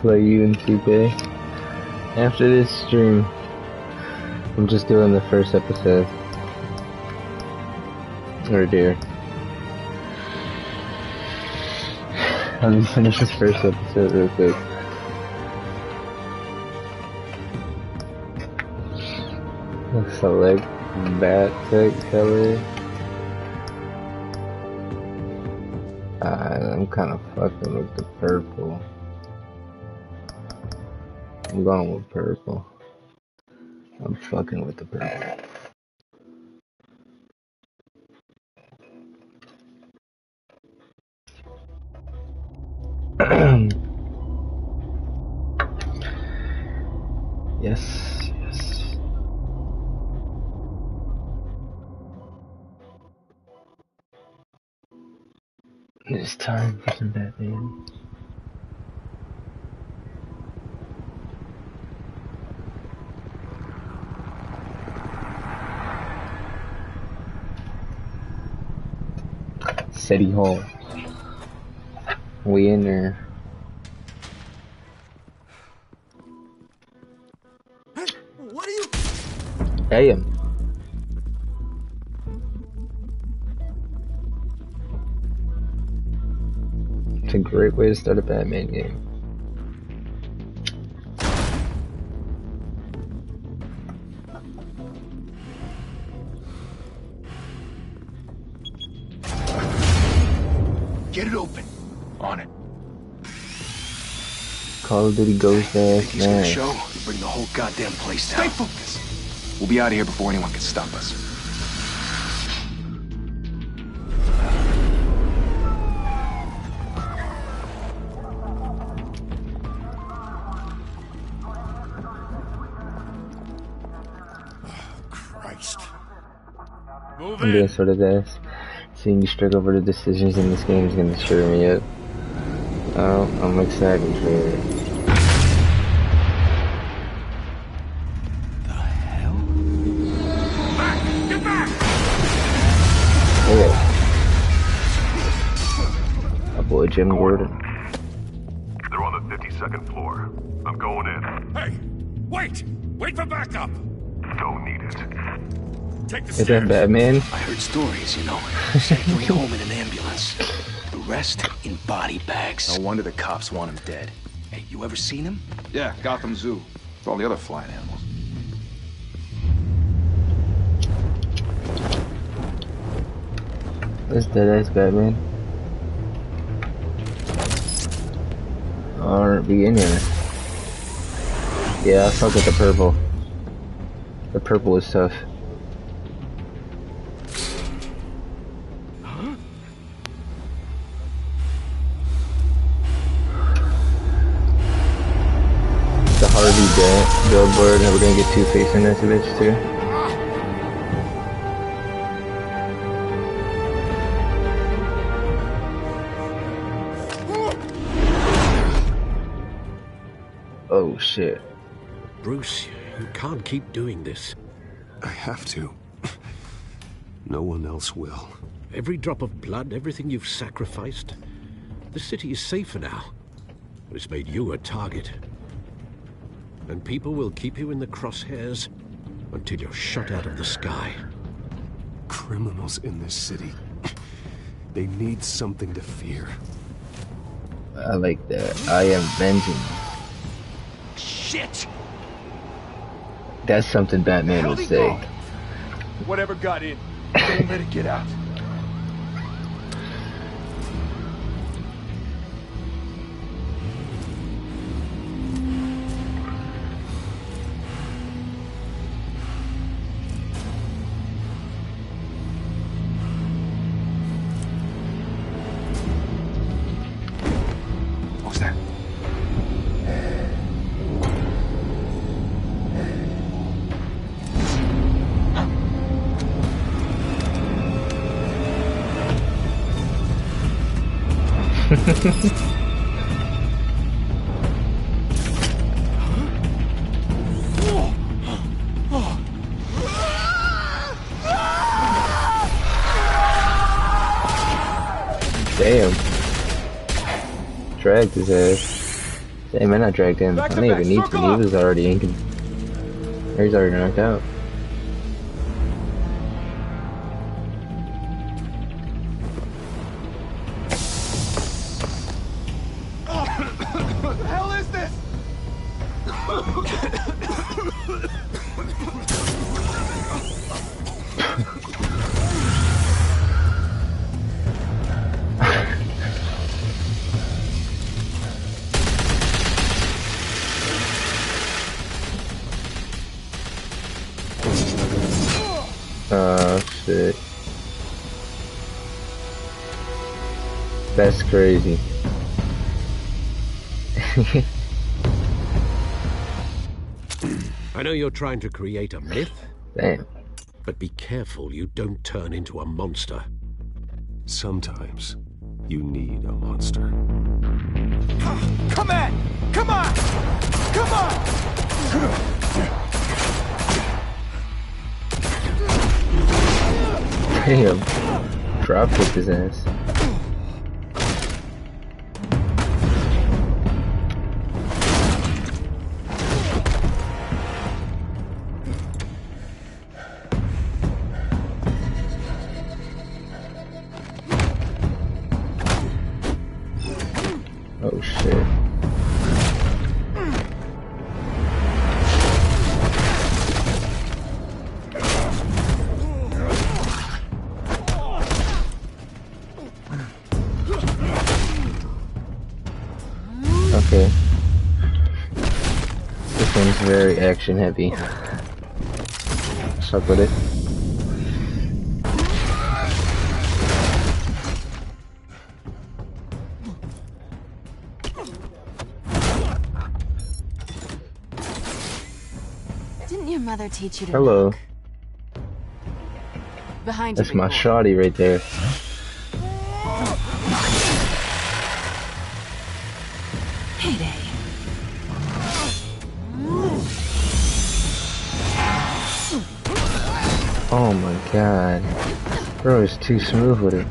play UNCP. After this stream, I'm just doing the first episode. Right here. I'll just finish this first episode real quick. Select that tech color. I'm kind of fucking with the purple. I'm going with purple. I'm fucking with the purple. Yes, yes. It's time for some Batman. City Hall. We in there. What are you? Damn. It's a great way to start a Batman game. Get it open. On it. Call of Duty goes fast, He's gonna man. show. Bring the whole goddamn place down. Stay focused. We'll be out of here before anyone can stop us. Christ. I'm doing sort of this. Seeing you struggle over the decisions in this game is gonna cheer me up. Oh, I'm excited for it. The hell? Back! Get back! Okay. My boy Jim Gordon. They're on the 52nd floor. I'm going in. Hey! Wait! Wait for backup! Don't need it. Take the Is that stairs. Batman? I heard stories, you know. Sent 3 home in an ambulance. The rest in body bags. No wonder the cops want him dead. Hey, you ever seen him? Yeah, Gotham Zoo. With all the other flying animals. That's dead-ass Batman. Alright, be in here. Yeah, I fuck with the purple. The purple is tough. The Harvey Dent billboard, and we're gonna get Two-Face in this bitch too. Oh shit. Bruce, you can't keep doing this. I have to. No one else will. Every drop of blood, everything you've sacrificed. The city is safer now. It's made you a target. And people will keep you in the crosshairs until you're shot out of the sky. Criminals in this city. They need something to fear. I like that. I am vengeance. Shit! That's something Batman would say. Whatever got in, don't let it get out. What's that? Damn. Dragged his ass. Damn, man, I dragged him. I didn't even need to. He was already in. He's already knocked out. What the hell is this? Oh shit. That's crazy. I know you're trying to create a myth, Damn. but be careful you don't turn into a monster. Sometimes you need a monster. Come on! Come on! Come on! Damn. Drop kicked his ass. Oh shit. Okay. This one's very action heavy. Stuck with it. Didn't your mother teach you to Hello. knock? Behind you. That's my big boy. shawty right there. Heyday. Oh my god. Bro is too smooth with it.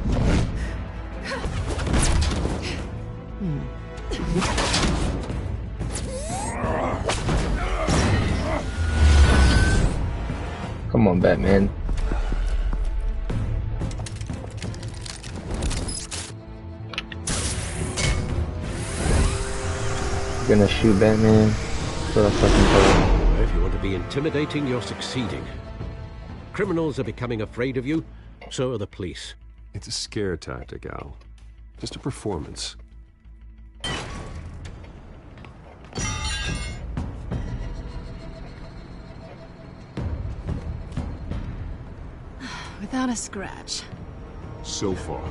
Come on, Batman. You're gonna shoot Batman? What a fucking told. If you want to be intimidating, you're succeeding. Criminals are becoming afraid of you, so are the police. It's a scare tactic, Al. Just a performance. Without a scratch. So far.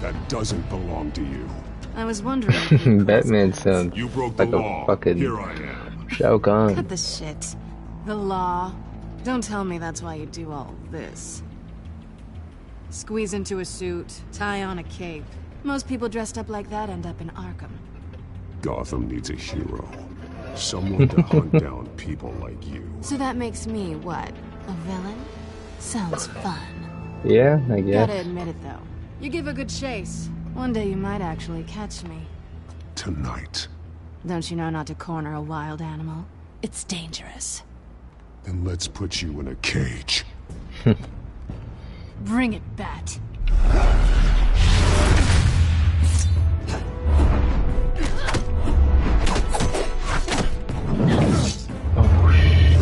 That doesn't belong to you. I was wondering. if you Batman sounds You broke the like a law. fucking Here I am. Shao Kahn. Cut the shit. The law. Don't tell me that's why you do all this. Squeeze into a suit, tie on a cape. Most people dressed up like that end up in Arkham. Gotham needs a hero. Someone to hunt down people like you. So that makes me what? A villain? Sounds fun. Yeah, I guess. Gotta admit it though. You give a good chase. One day you might actually catch me. Tonight. Don't you know not to corner a wild animal? It's dangerous. Then let's put you in a cage. Bring it, Bat. Oh shit.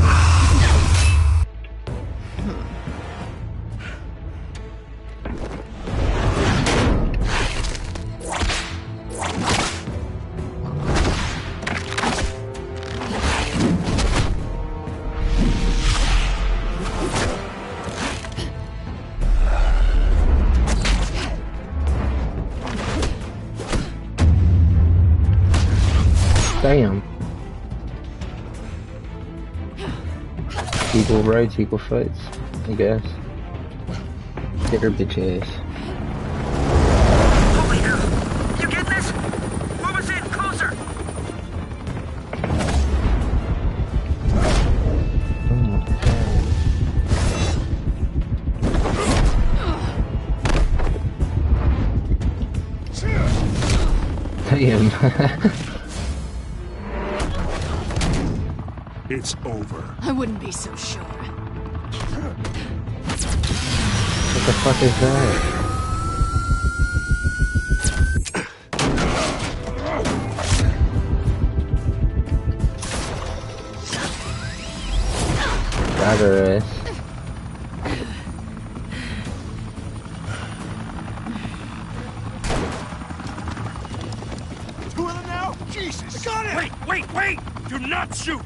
Damn. Equal rights, equal fights, I guess. Get her bitch ass. Holy hell! You get this? Move us in, closer! Oh my god. see him. It's over. I wouldn't be so sure. What the fuck is that? Got her ass. Two of them now? Jesus! I got it! Wait! Do not shoot!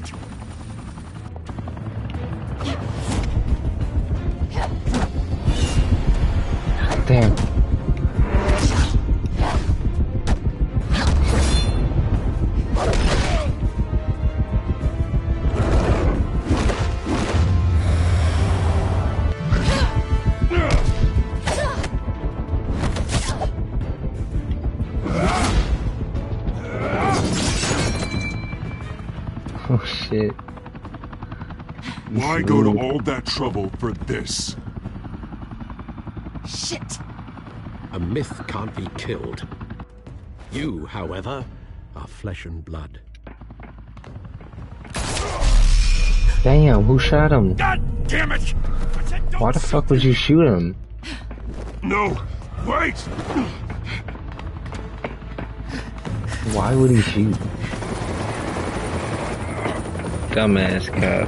Damn. Oh shit. Why go to all that trouble for this? Shit! A myth can't be killed. You, however, are flesh and blood. Damn, who shot him? God damn it! Why the fuck would you shoot him? No! Wait! Why would he shoot? Dumbass cop.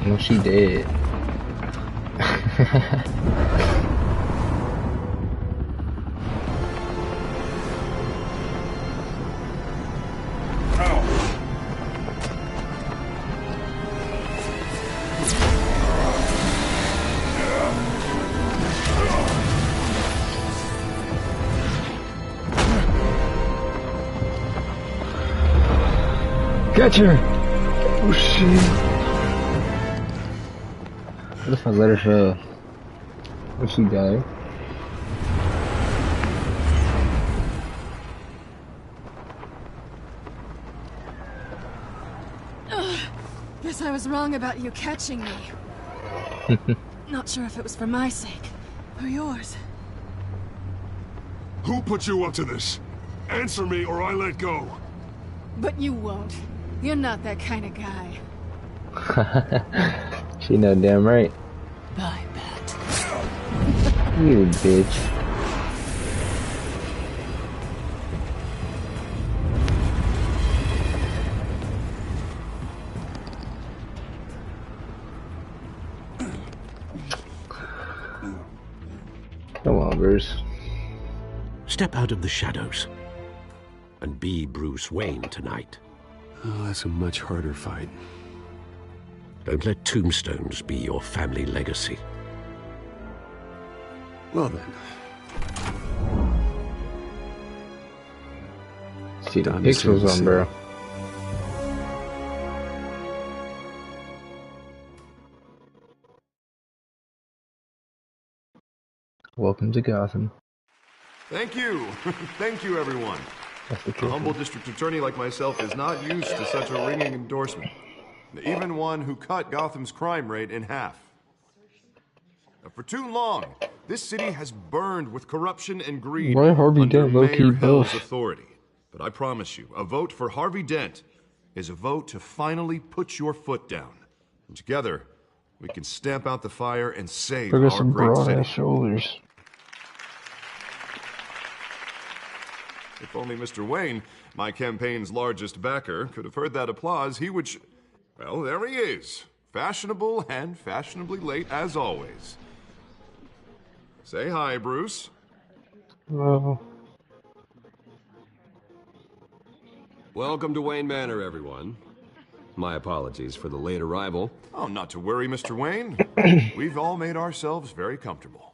No, she did. Catch her! Oh shit. What if I let her fail? Would she die? Guess I was wrong about you catching me. Not sure if it was for my sake or yours. Who put you up to this? Answer me or I let go. But you won't. You're not that kind of guy. She know damn right. Bye, Bat. You bitch. Come on, Bruce. Step out of the shadows and be Bruce Wayne tonight. Oh, that's a much harder fight. Don't let tombstones be your family legacy. Well then. See the Time to pixels see on, bro. Welcome to Gotham. Thank you. Thank you, everyone. That's the A kid. humble district attorney like myself is not used to such a ringing endorsement. Even one who cut Gotham's crime rate in half. Now, for too long, this city has burned with corruption and greed Why Harvey under Dent low-key Mayor Hill's buff? authority. But I promise you, a vote for Harvey Dent is a vote to finally put your foot down. And together, we can stamp out the fire and save Look at our some great broad city. ass shoulders. If only Mr. Wayne, my campaign's largest backer, could have heard that applause, he would well, there he is. Fashionable and fashionably late as always. Say hi, Bruce. Well, Welcome to Wayne Manor, everyone. My apologies for the late arrival. Oh, not to worry, Mr. Wayne. We've all made ourselves very comfortable.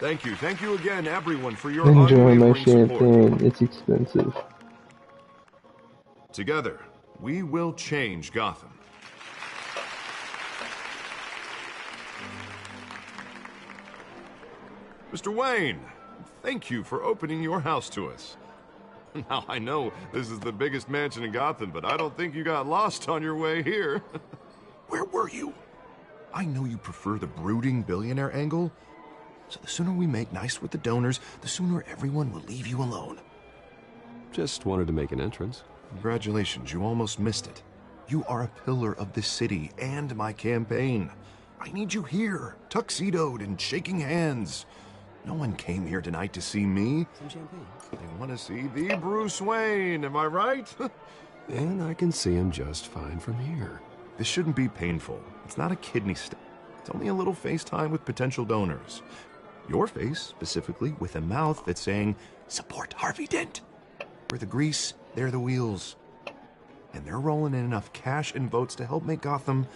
Thank you again, everyone, for your enjoy my unwavering support. champagne. It's expensive. Together, we will change Gotham. Mr. Wayne, thank you for opening your house to us. Now, I know this is the biggest mansion in Gotham, but I don't think you got lost on your way here. Where were you? I know you prefer the brooding billionaire angle, so the sooner we make nice with the donors, the sooner everyone will leave you alone. Just wanted to make an entrance. Congratulations, you almost missed it. You are a pillar of this city and my campaign. I need you here, tuxedoed and shaking hands. No one came here tonight to see me. Some champagne. They want to see the Bruce Wayne, am I right? And I can see him just fine from here. This shouldn't be painful. It's not a kidney stone. It's only a little FaceTime with potential donors. Your face, specifically, with a mouth that's saying, support Harvey Dent. We're the grease, they're the wheels. And they're rolling in enough cash and votes to help make Gotham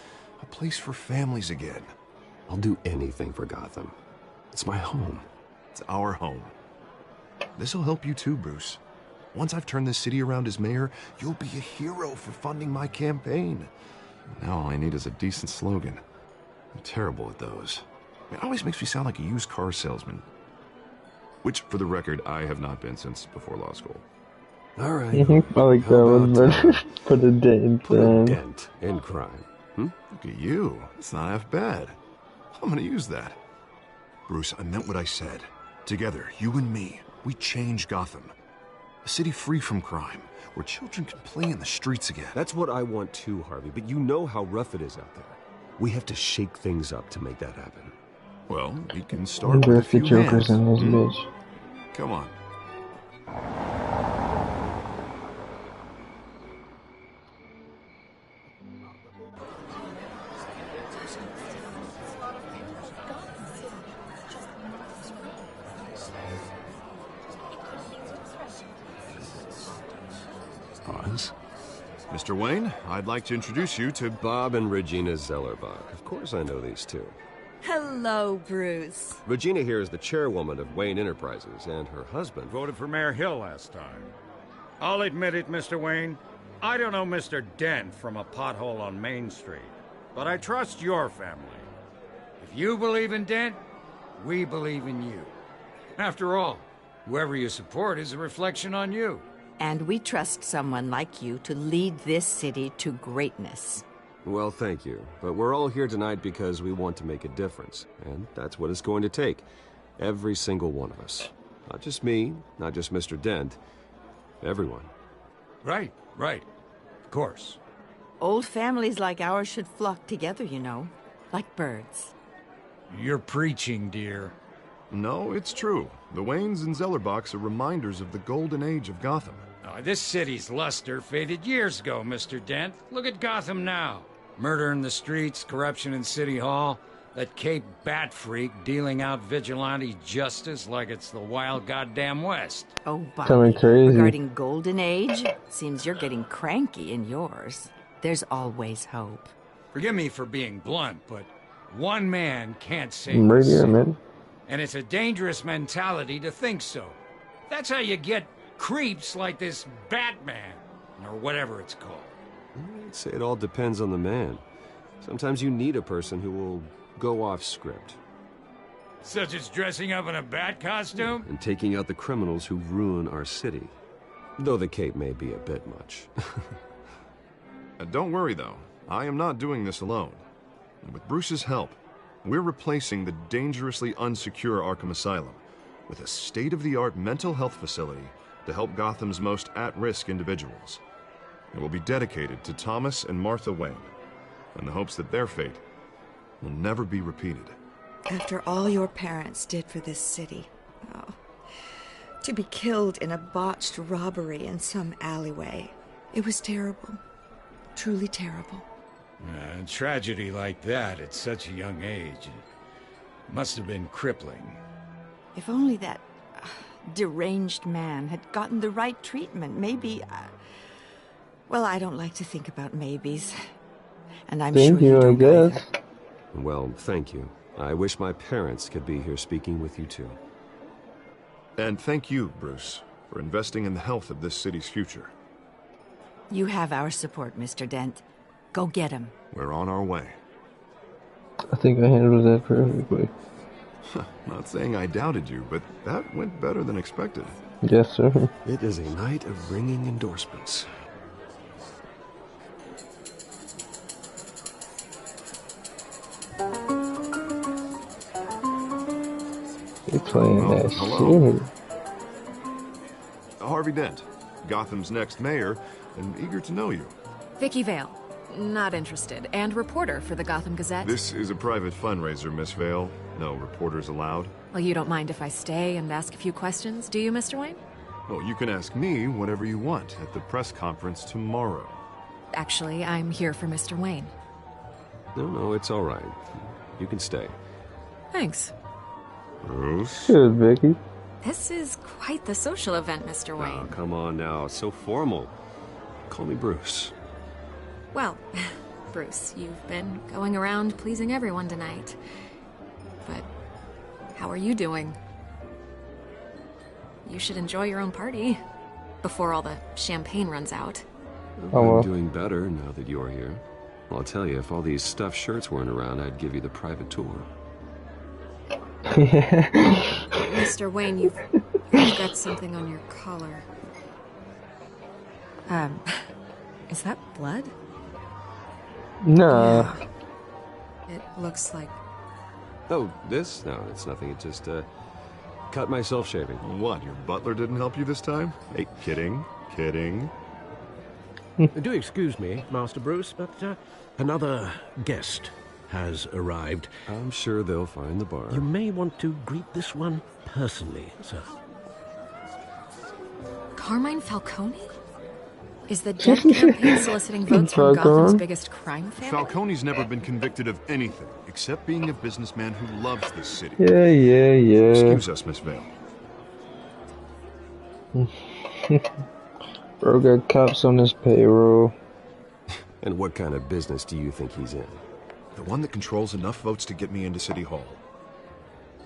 a place for families again. I'll do anything for Gotham. It's my home. It's our home. This'll help you too, Bruce. Once I've turned this city around as mayor, you'll be a hero for funding my campaign. Now all I need is a decent slogan. I'm terrible at those. It always makes me sound like a used car salesman. Which, for the record, I have not been since before law school. All right. I like that one better. Put a dent Put a dent in crime. Look at you. It's not half bad. I'm gonna use that. Bruce, I meant what I said. Together, you and me, we change Gotham. A city free from crime, where children can play in the streets again. That's what I want too, Harvey, but you know how rough it is out there. We have to shake things up to make that happen. Well, we can start with a few the Joker's hands. in his bitch. Come on. Pause. Mr. Wayne, I'd like to introduce you to Bob and Regina Zellerbach. Of course I know these two. Hello, Bruce. Regina here is the chairwoman of Wayne Enterprises, and her husband... Voted for Mayor Hill last time. I'll admit it, Mr. Wayne. I don't know Mr. Dent from a pothole on Main Street, but I trust your family. If you believe in Dent, we believe in you. After all, whoever you support is a reflection on you. And we trust someone like you to lead this city to greatness. Well, thank you. But we're all here tonight because we want to make a difference. And that's what it's going to take. Every single one of us. Not just me, not just Mr. Dent. Everyone. Right. Of course. Old families like ours should flock together, you know. Like birds. You're preaching, dear. No, it's true. The Waynes and Zellerbachs are reminders of the golden age of Gotham. This city's luster faded years ago, Mr. Dent. Look at Gotham now. Murder in the streets, corruption in City Hall, that Cape Bat freak dealing out vigilante justice like it's the wild goddamn West. Oh, Bob. Coming crazy. Regarding Golden Age, seems you're getting cranky in yours. There's always hope. Forgive me for being blunt, but one man can't save I'm right the here, city. man. And it's a dangerous mentality to think so. That's how you get creeps like this Batman, or whatever it's called. I'd say it all depends on the man. Sometimes you need a person who will go off script. Such as dressing up in a bat costume? And taking out the criminals who ruin our city. Though the cape may be a bit much. Don't worry, though. I am not doing this alone. And with Bruce's help, we're replacing the dangerously unsecure Arkham Asylum with a state-of-the-art mental health facility to help Gotham's most at-risk individuals. It will be dedicated to Thomas and Martha Wayne, in the hopes that their fate will never be repeated. After all your parents did for this city, to be killed in a botched robbery in some alleyway, it was terrible. Truly terrible. A tragedy like that at such a young age must have been crippling. If only that deranged man had gotten the right treatment, maybe... well, I don't like to think about maybes. And I'm Thank sure you you, I don't guess. either. Well, thank you. I wish my parents could be here speaking with you too. And thank you, Bruce, for investing in the health of this city's future. You have our support, Mr. Dent. Go get him. We're on our way. I think I handled that perfectly. Not saying I doubted you, but that went better than expected. Yes, sir. It is a night of ringing endorsements. You're playing Oh, that hello. shit. Harvey Dent, Gotham's next mayor, and eager to know you. Vicky Vale. Not interested. And reporter for the Gotham Gazette. This is a private fundraiser, Miss Vale. No reporters allowed. Well, you don't mind if I stay and ask a few questions, do you, Mr. Wayne? Well, you can ask me whatever you want at the press conference tomorrow. Actually, I'm here for Mr. Wayne. No, it's all right. You can stay. Thanks. Bruce? Good, Vicky. This is quite the social event, Mr. Wayne. Oh, come on now. It's so formal. Call me Bruce. Well, Bruce, you've been going around pleasing everyone tonight. But how are you doing? You should enjoy your own party before all the champagne runs out. I'm doing better now that you're here. I'll tell you, if all these stuffed shirts weren't around, I'd give you the private tour. Mr. Wayne, you've got something on your collar. Is that blood? Nah. Yeah. It looks like... Oh, this? No, it's nothing. It just, cut myself shaving. What, your butler didn't help you this time? Hey, kidding. Do excuse me, Master Bruce, but another guest has arrived. I'm sure they'll find the bar. You may want to greet this one personally, sir. Carmine Falcone? Is the Dent campaign soliciting votes from Gotham's biggest crime family? Falcone's never been convicted of anything, except being a businessman who loves this city. Yeah. Excuse us, Miss Vale. Bro got cops on his payroll. And what kind of business do you think he's in? The one that controls enough votes to get me into City Hall.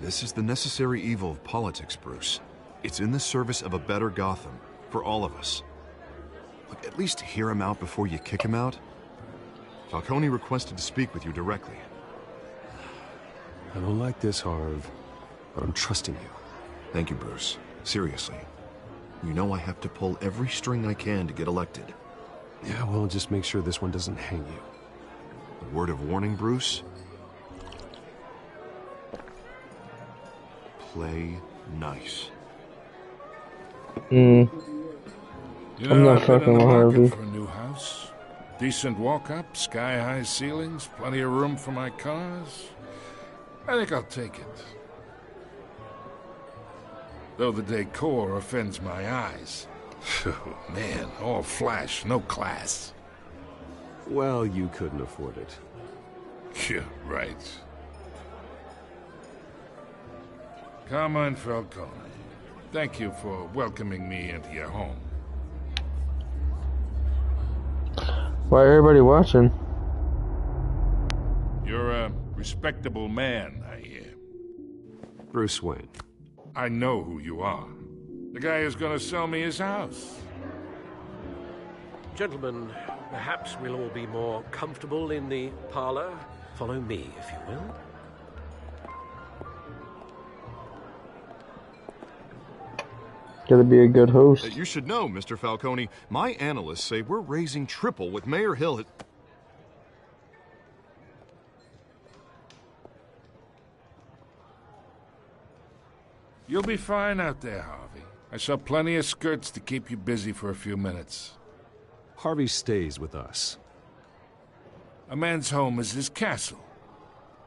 This is the necessary evil of politics, Bruce. It's in the service of a better Gotham, for all of us. Look, at least hear him out before you kick him out. Falcone requested to speak with you directly. I don't like this, Harv, but I'm trusting you. Thank you, Bruce. Seriously. You know I have to pull every string I can to get elected. Yeah, well, just make sure this one doesn't hang you. A word of warning, Bruce? Play nice. You know, I'm not I've been fucking in the with market Harvey. for a new house. Decent walk-up, sky-high ceilings, plenty of room for my cars. I think I'll take it. Though the decor offends my eyes. Oh, man, all flash, no class. Well, you couldn't afford it. Yeah, right. Carmine Falcone, thank you for welcoming me into your home. Why everybody watching? You're a respectable man, I hear. Bruce Wayne. I know who you are. The guy who's gonna sell me his house. Gentlemen, perhaps we'll all be more comfortable in the parlor. Follow me, if you will. Gotta be a good host. You should know, Mr. Falcone, my analysts say we're raising triple with Mayor Hill. You'll be fine out there, Harvey. I saw plenty of skirts to keep you busy for a few minutes. Harvey stays with us. A man's home is his castle.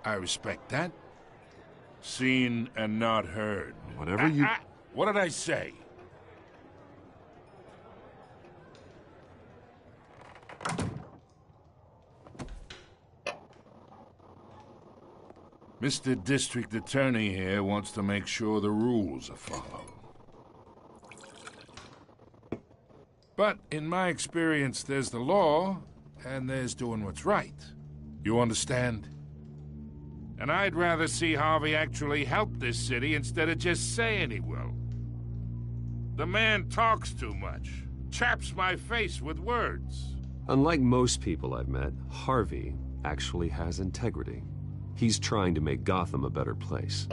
I respect that. Seen and not heard. Whatever you... What did I say? Mr. District Attorney here wants to make sure the rules are followed. But in my experience, there's the law, and there's doing what's right. You understand? And I'd rather see Harvey actually help this city instead of just saying he will. The man talks too much, chaps my face with words. Unlike most people I've met, Harvey actually has integrity. He's trying to make Gotham a better place.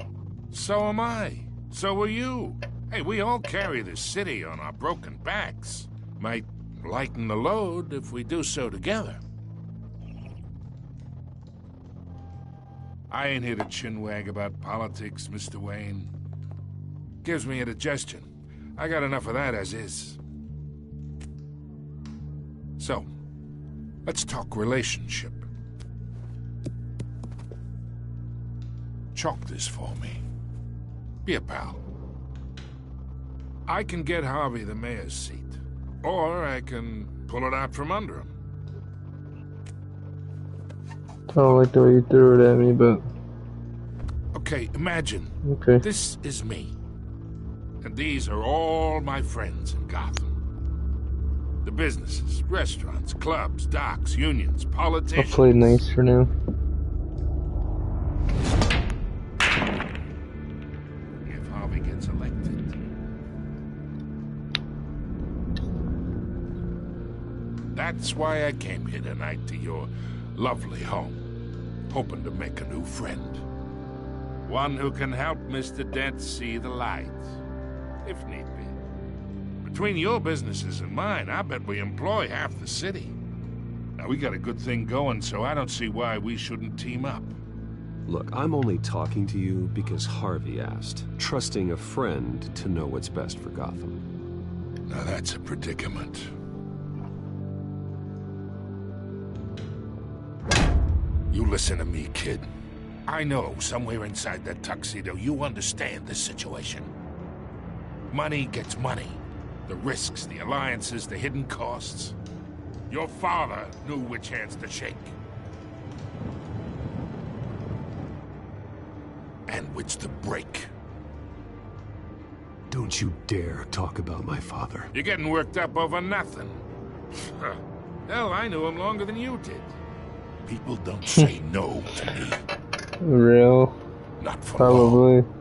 So am I. So are you. Hey, we all carry this city on our broken backs. Might lighten the load if we do so together. I ain't here to chinwag about politics, Mr. Wayne. Gives me indigestion. I got enough of that as is. So, let's talk relationship. Chalk this for me. Be a pal. I can get Harvey the mayor's seat, or I can pull it out from under him. I don't like the way you threw it at me, but... Okay, imagine. Okay. This is me. And these are all my friends in Gotham. The businesses, restaurants, clubs, docks, unions, I'll politicians. play nice for now. If Harvey gets elected. That's why I came here tonight to your lovely home, hoping to make a new friend. One who can help Mr. Dent see the light, if need be. Between your businesses and mine, I bet we employ half the city. Now, we got a good thing going, so I don't see why we shouldn't team up. Look, I'm only talking to you because Harvey asked, trusting a friend to know what's best for Gotham. Now that's a predicament. You listen to me, kid. I know somewhere inside that tuxedo you understand the situation. Money gets money. The risks, the alliances, the hidden costs. Your father knew which hands to shake. And which to break. Don't you dare talk about my father. You're getting worked up over nothing. Hell, I knew him longer than you did. People don't say no to me. Real? Not for Probably. long.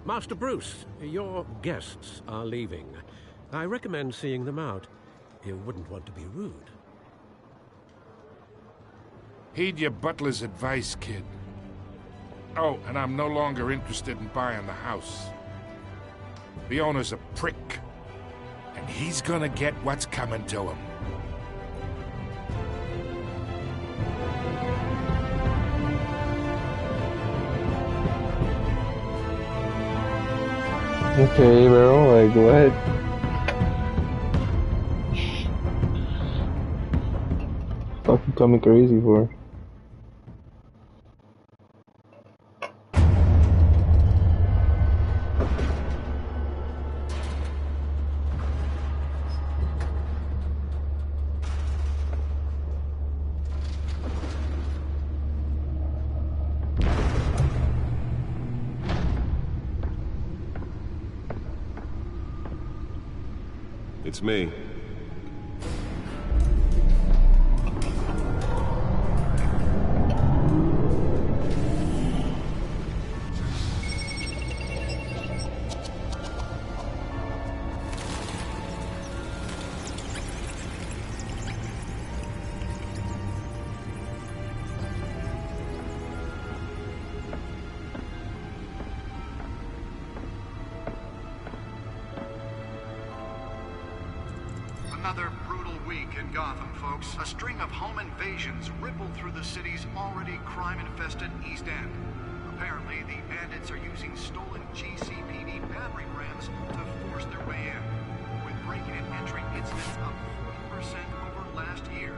Master Bruce, your guests are leaving. I recommend seeing them out. You wouldn't want to be rude. Heed your butler's advice, kid. Oh, and I'm no longer interested in buying the house. The owner's a prick. And he's gonna get what's coming to him. Okay, bro, like, what? Fucking call me crazy for? It's me. Another brutal week in Gotham, folks. A string of home invasions rippled through the city's already crime-infested East End. Apparently, the bandits are using stolen GCPD battering rams to force their way in, with break-in and entry incidents up 40% over last year.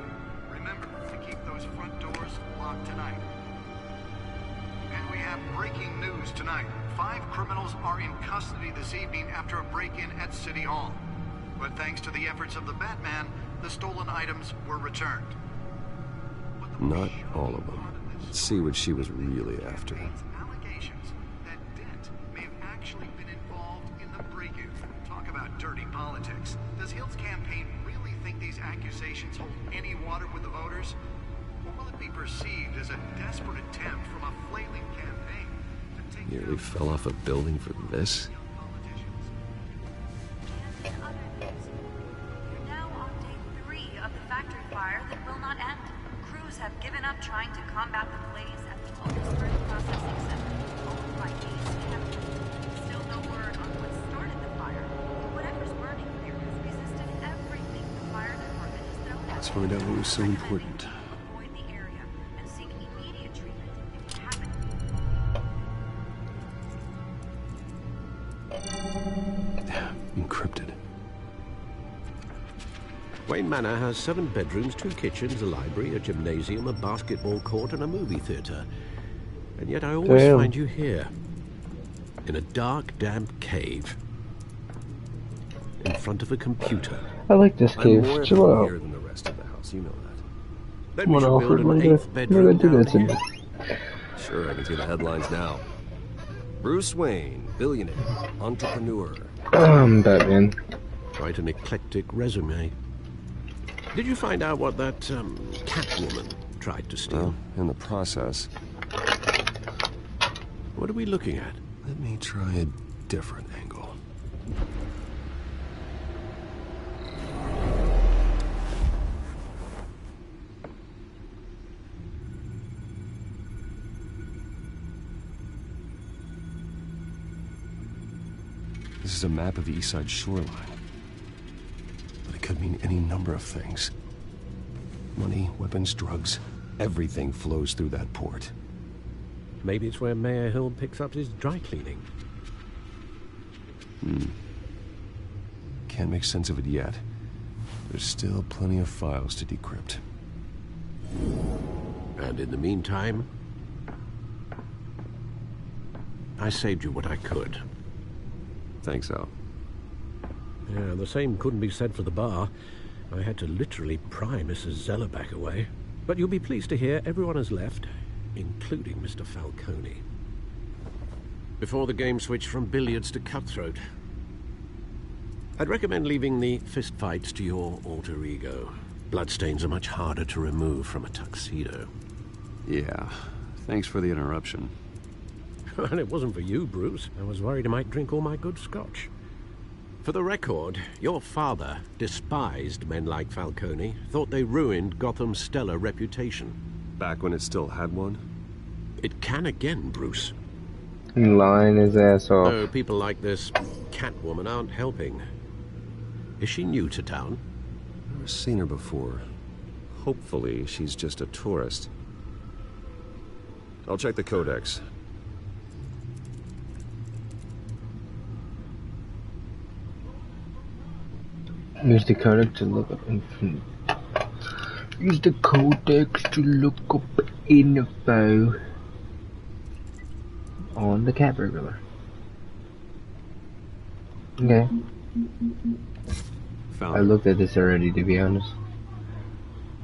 Remember to keep those front doors locked tonight. And we have breaking news tonight. 5 criminals are in custody this evening after a break-in at City Hall. But thanks to the efforts of the Batman, the stolen items were returned. Not all of them. Let's see what she was really after. Allegations that Dent may have actually been involved in the break-in. Talk about dirty politics. Does Hill's campaign really think these accusations hold any water with the voters? Or will it be perceived as a desperate attempt from a flailing campaign to take Nearly fell off a building for this? Have given up trying to combat the blaze at the Otisburg Processing Center, owned by Ace Chemical. Still no word on what started the fire, but whatever's burning here has resisted everything the fire department has thrown at it. Let's find out what was so important. Avoid the area and seek immediate treatment if you happen. Wayne Manor has 7 bedrooms, 2 kitchens, a library, a gymnasium, a basketball court, and a movie theatre. And yet I always find you here, in a dark, damp cave, in front of a computer. I like this cave. I'm more Chill out. here than the rest of the house, you know that. Then we should build an 8th bedroom down here. Sure, I can see the headlines now. Bruce Wayne, billionaire, entrepreneur. Batman. Quite an eclectic resume. Did you find out what that Catwoman tried to steal? Well, in the process. What are we looking at? Let me try a different angle. This is a map of the East Side shoreline. But it could mean any number of things. Money, weapons, drugs, everything flows through that port. Maybe it's where Mayor Hill picks up his dry cleaning. Can't make sense of it yet. There's still plenty of files to decrypt. And in the meantime, I saved you what I could. Thanks, Al. Yeah, the same couldn't be said for the bar. I had to literally pry Mrs. Zellerback away. But you'll be pleased to hear everyone has left, including Mr. Falcone. Before the game switched from billiards to cutthroat. I'd recommend leaving the fistfights to your alter ego. Bloodstains are much harder to remove from a tuxedo. Yeah, thanks for the interruption. And it wasn't for you, Bruce. I was worried I might drink all my good scotch. For the record, your father despised men like Falcone, thought they ruined Gotham's stellar reputation. Back when it still had one? It can again, Bruce. Lying his ass off. Though people like this Catwoman aren't helping. Is she new to town? Never seen her before. Hopefully, she's just a tourist. I'll check the codex. Use the codex to look up info. Use the codex to look up info on the cat burglar. Okay. I looked at this already, to be honest.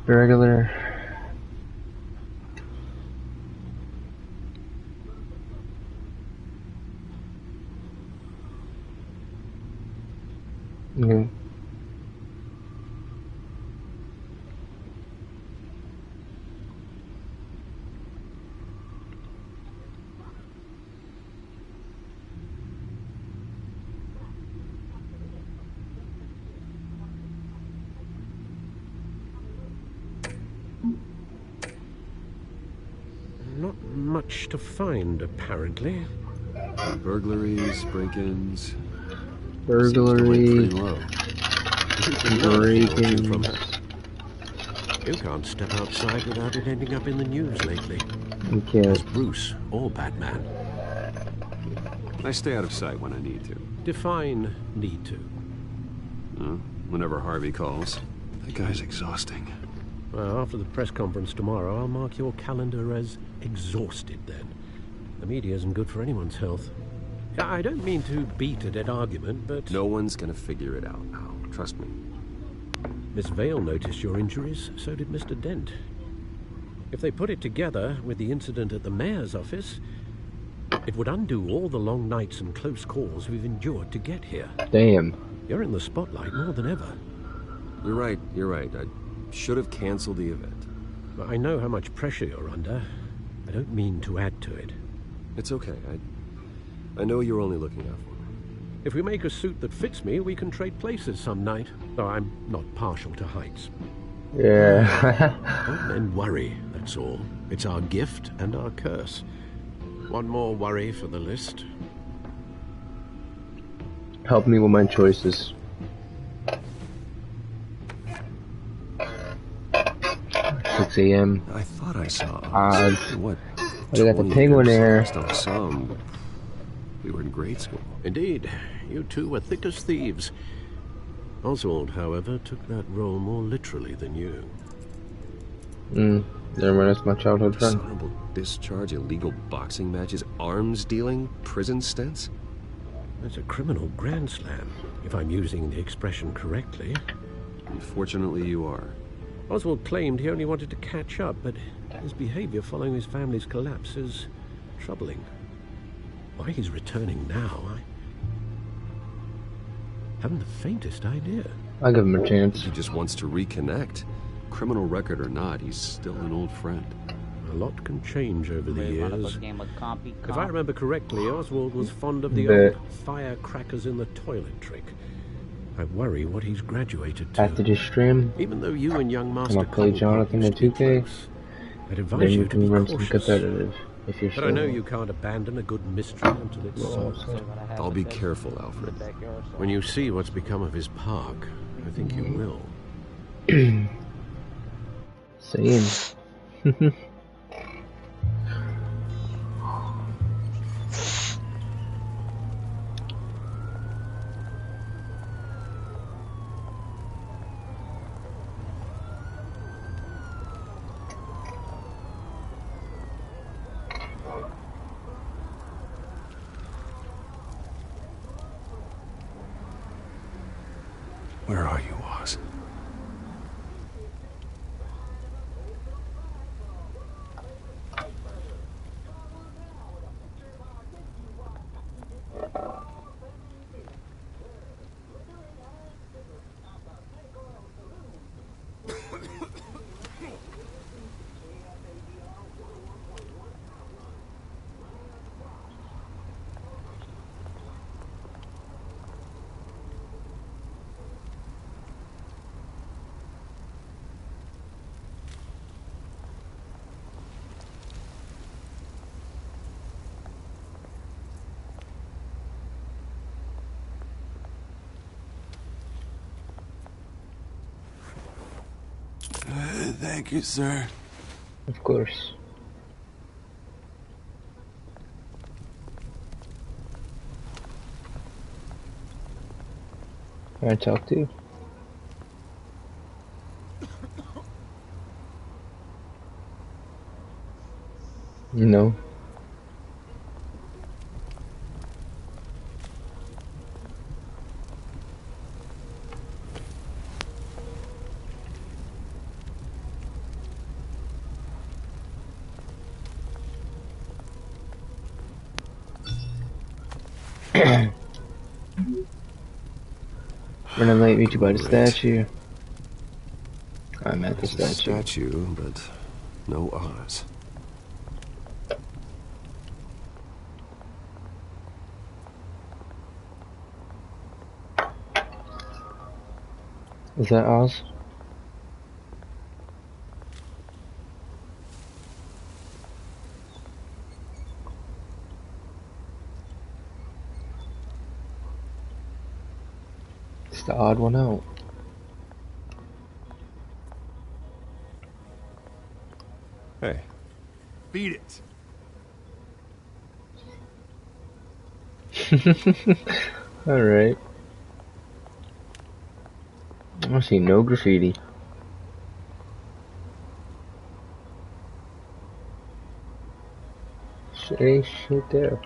Regular. Okay. Not much to find, apparently. Burglaries, break-ins. Burglary. Break-ins. You can't step outside without it ending up in the news lately. You can't. As Bruce or Batman. I stay out of sight when I need to. Define need to. Whenever Harvey calls. That guy's exhausting. Well, after the press conference tomorrow, I'll mark your calendar as exhausted then. The media isn't good for anyone's health. I don't mean to beat a dead argument, but... No one's gonna figure it out now. Trust me. Miss Vale noticed your injuries, so did Mr. Dent. If they put it together with the incident at the mayor's office, it would undo all the long nights and close calls we've endured to get here. Damn. You're in the spotlight more than ever. You're right. I should have canceled the event. I know how much pressure you're under. I don't mean to add to it. It's okay. I know you're only looking out for me. If we make a suit that fits me, we can trade places some night. Though I'm not partial to heights. Yeah. Don't men worry, that's all. It's our gift and our curse. One more worry for the list. Help me with my choices. 6 a.m. I thought I saw what? I got the penguin there. We were in grade school. Indeed. You two were thick as thieves. Oswald, however, took that role more literally than you. Never mind, that's my childhood friend. Dishonorable discharge, illegal boxing matches, arms dealing, prison stints? That's a criminal grand slam, if I'm using the expression correctly. Unfortunately, you are. Oswald claimed he only wanted to catch up, but his behavior following his family's collapse is troubling. Why he's returning now, I haven't the faintest idea. I'll give him a chance. He just wants to reconnect. Criminal record or not, he's still an old friend. A lot can change over the years. If I remember correctly, Oswald was fond of the Bet. old firecrackers in the toilet trick. I worry what he's graduated to. After this stream, Even though you and young I'm Master gonna play Jonathan in 2K. I'd advise Then you we to can be run some cautious. competitive if you're But I know you can't abandon a good mystery until it's solved. I'll be careful, Alfred. When you see what's become of his park, I think you will. Same. Where are you, Oz? Thank you, sir. Of course. Can I talk to you? No. Running late, meet you by the statue. I'm at the There's a statue. statue, but no Oz. Is that Oz? It's the odd one out. Hey. Beat it. Alright. I see no graffiti. Shit ain't shit there.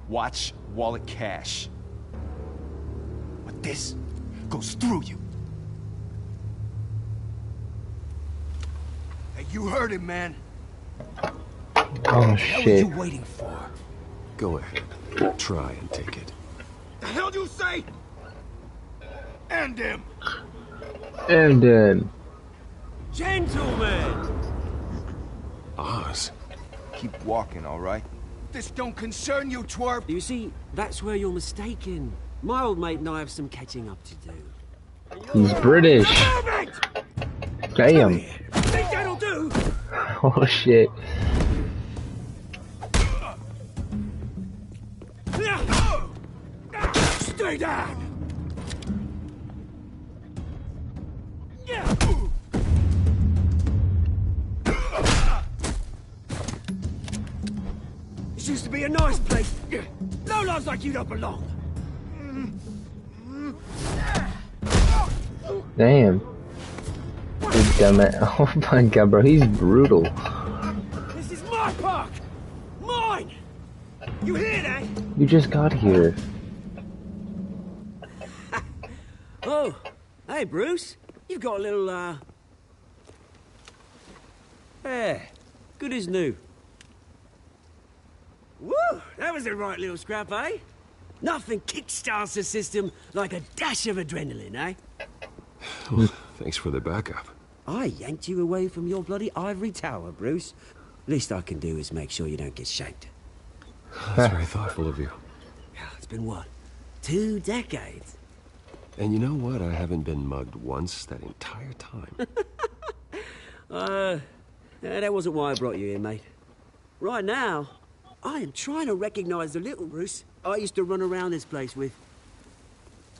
Watch wallet cash. But this goes through you. Hey, you heard him, man. Oh What the hell are shit. you waiting for? Go ahead. Try and take it. The hell you say? End him. And then Gentlemen! Oz. Keep walking, all right? This don't concern you, twerp. You see, that's where you're mistaken. My old mate and I have some catching up to do. he's British. Damn. Think that'll do? Oh shit. Stay down. This used to be a nice place. No lives like you don't belong. Damn. Big dumbass. Oh my god, bro, he's brutal. This is my park! Mine! You hear that? You just got here. Oh, hey, Bruce. You've got a little, Yeah, good as new. Woo! That was a right little scrap, eh? Nothing kickstarts the system like a dash of adrenaline, eh? Well, thanks for the backup. I yanked you away from your bloody ivory tower, Bruce. Least I can do is make sure you don't get shanked. That's very thoughtful of you. It's been what? 2 decades? And you know what? I haven't been mugged once that entire time. That wasn't why I brought you here, mate. Right now, I am trying to recognize the little Bruce I used to run around this place with.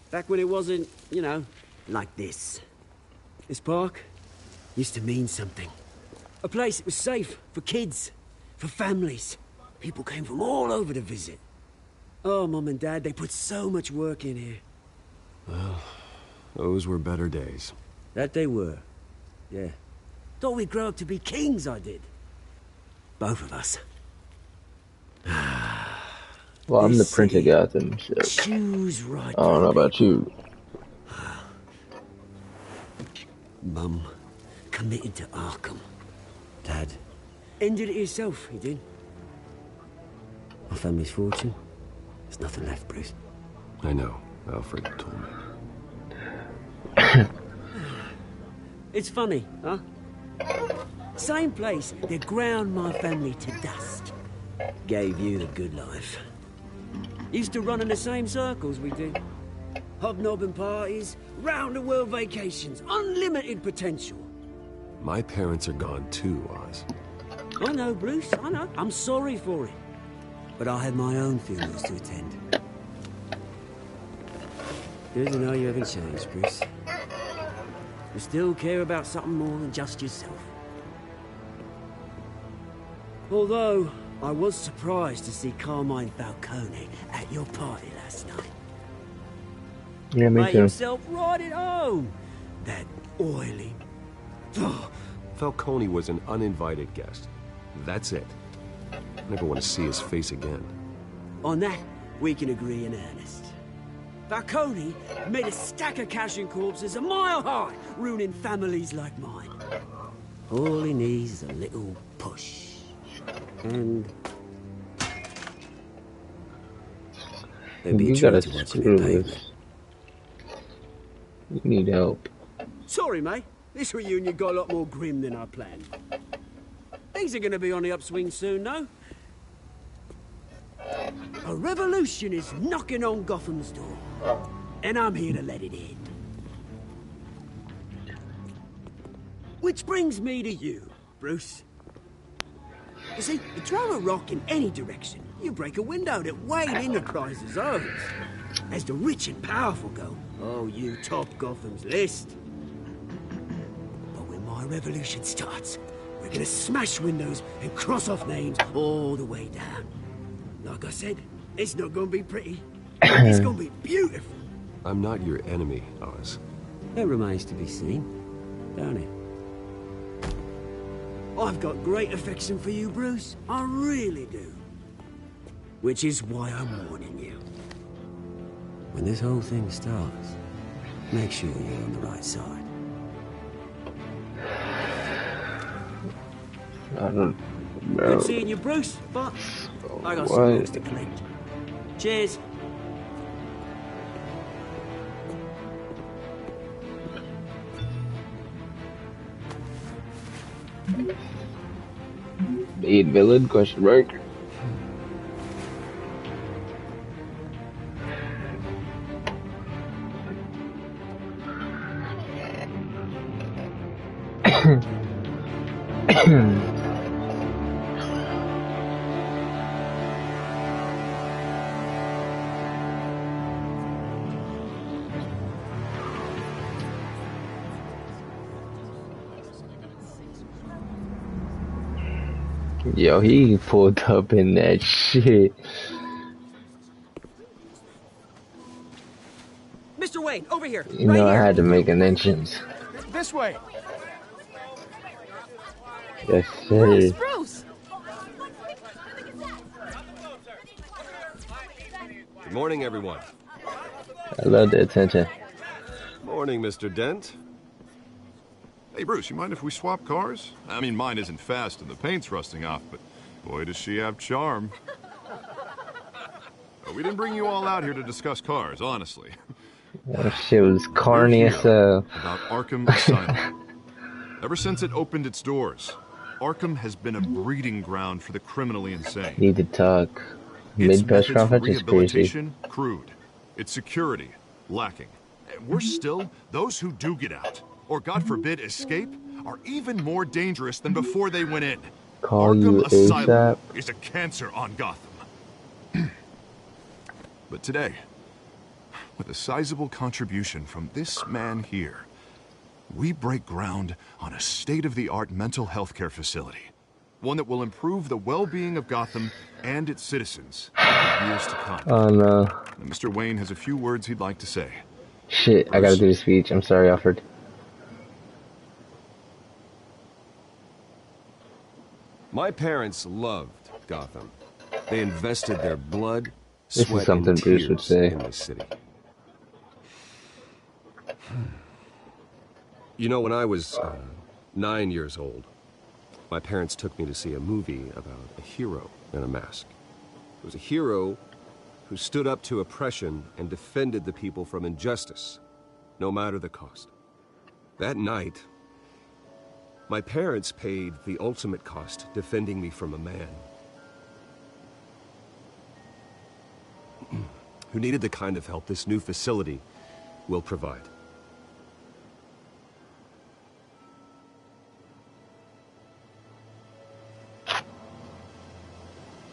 Back when it wasn't, you know, like this. This park used to mean something. A place that was safe for kids, for families. People came from all over to visit. Oh, Mum and Dad, they put so much work in here. Well, those were better days. That they were. Yeah. Thought we'd grow up to be kings, I did. Both of us. Well, I'm the Prince of Gotham, so Choose right. I don't know about you. Mum committed to Arkham. Dad ended it himself, he did. My family's fortune. There's nothing left, Bruce. I know. Alfred told me. It's funny, huh? Same place that ground my family to dust. Gave you the good life. Used to run in the same circles we did. Hobnobbing parties, round-the-world vacations, unlimited potential. My parents are gone too, Oz. I know, Bruce, I know. I'm sorry for it. But I had my own funerals to attend. Good to know you haven't changed, Bruce. You still care about something more than just yourself. Although, I was surprised to see Carmine Falcone at your party last night. Yeah, me Made too. himself right at home. That oily... Falcone was an uninvited guest. That's it. I never want to see his face again. On that, we can agree in earnest. Falcone made a stack of cash and corpses a mile high, ruining families like mine. All he needs is a little push. And... You gotta screw this. You need help. Sorry, mate. This reunion got a lot more grim than I planned. Things are gonna be on the upswing soon, no? A revolution is knocking on Gotham's door. And I'm here to let it in. Which brings me to you, Bruce. You see, you throw a rock in any direction, you break a window that Wayne Enterprises owns. As the rich and powerful go, oh, you top Gotham's list. But when my revolution starts, we're gonna smash windows and cross off names all the way down. Like I said, it's not gonna be pretty. It's gonna be beautiful. I'm not your enemy, Oz. That remains to be seen, don't it? I've got great affection for you, Bruce. I really do. Which is why I'm warning you. When this whole thing starts, make sure you're on the right side. I don't know. Good seeing you, Bruce, but I got some books to collect. Cheers. Aid villain? Question mark. Yo, he pulled up in that shit. Mr. Wayne, over here. You know, I had to make an entrance. This way. Yes, sir. Bruce! Good morning, everyone. I love the attention. Morning, Mr. Dent. Hey, Bruce, you mind if we swap cars? I mean, mine isn't fast and the paint's rusting off, but boy, does she have charm. We didn't bring you all out here to discuss cars, honestly. That shit was corny as hell. About Arkham Asylum. Ever since it opened its doors, Arkham has been a breeding ground for the criminally insane. Need to talk. Its Mid-press methods for conference is crazy. rehabilitation, crude. Its security, lacking. And worse still, those who do get out, or God forbid escape, are even more dangerous than before they went in. Call Arkham you Asylum ASAP. is a cancer on Gotham. But today, with a sizable contribution from this man here, we break ground on a state-of-the-art mental health care facility. One that will improve the well-being of Gotham and its citizens for years to come. Oh no. And Mr. Wayne has a few words he'd like to say. Shit, I gotta do the speech. I'm sorry, Alfred. My parents loved Gotham. They invested their blood, This sweat, is something and Bruce would tears say. in this city. You know, when I was 9 years old, my parents took me to see a movie about a hero in a mask. It was a hero who stood up to oppression and defended the people from injustice, no matter the cost. That night, my parents paid the ultimate cost defending me from a man who needed the kind of help this new facility will provide.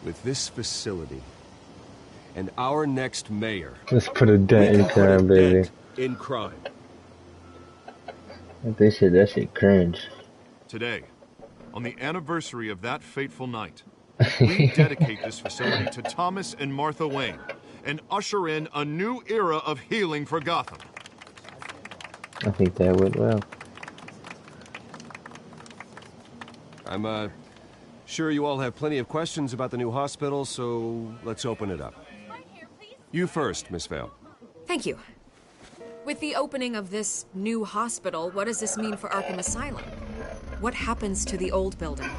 With this facility and our next mayor, Let's put a dent in crime, baby. in crime. That shit cringe. Today, on the anniversary of that fateful night, we dedicate this facility to Thomas and Martha Wayne and usher in a new era of healing for Gotham. I think that went well. I'm sure you all have plenty of questions about the new hospital, so let's open it up. You first, Miss Vale. Thank you. With the opening of this new hospital, what does this mean for Arkham Asylum? What happens to the old building?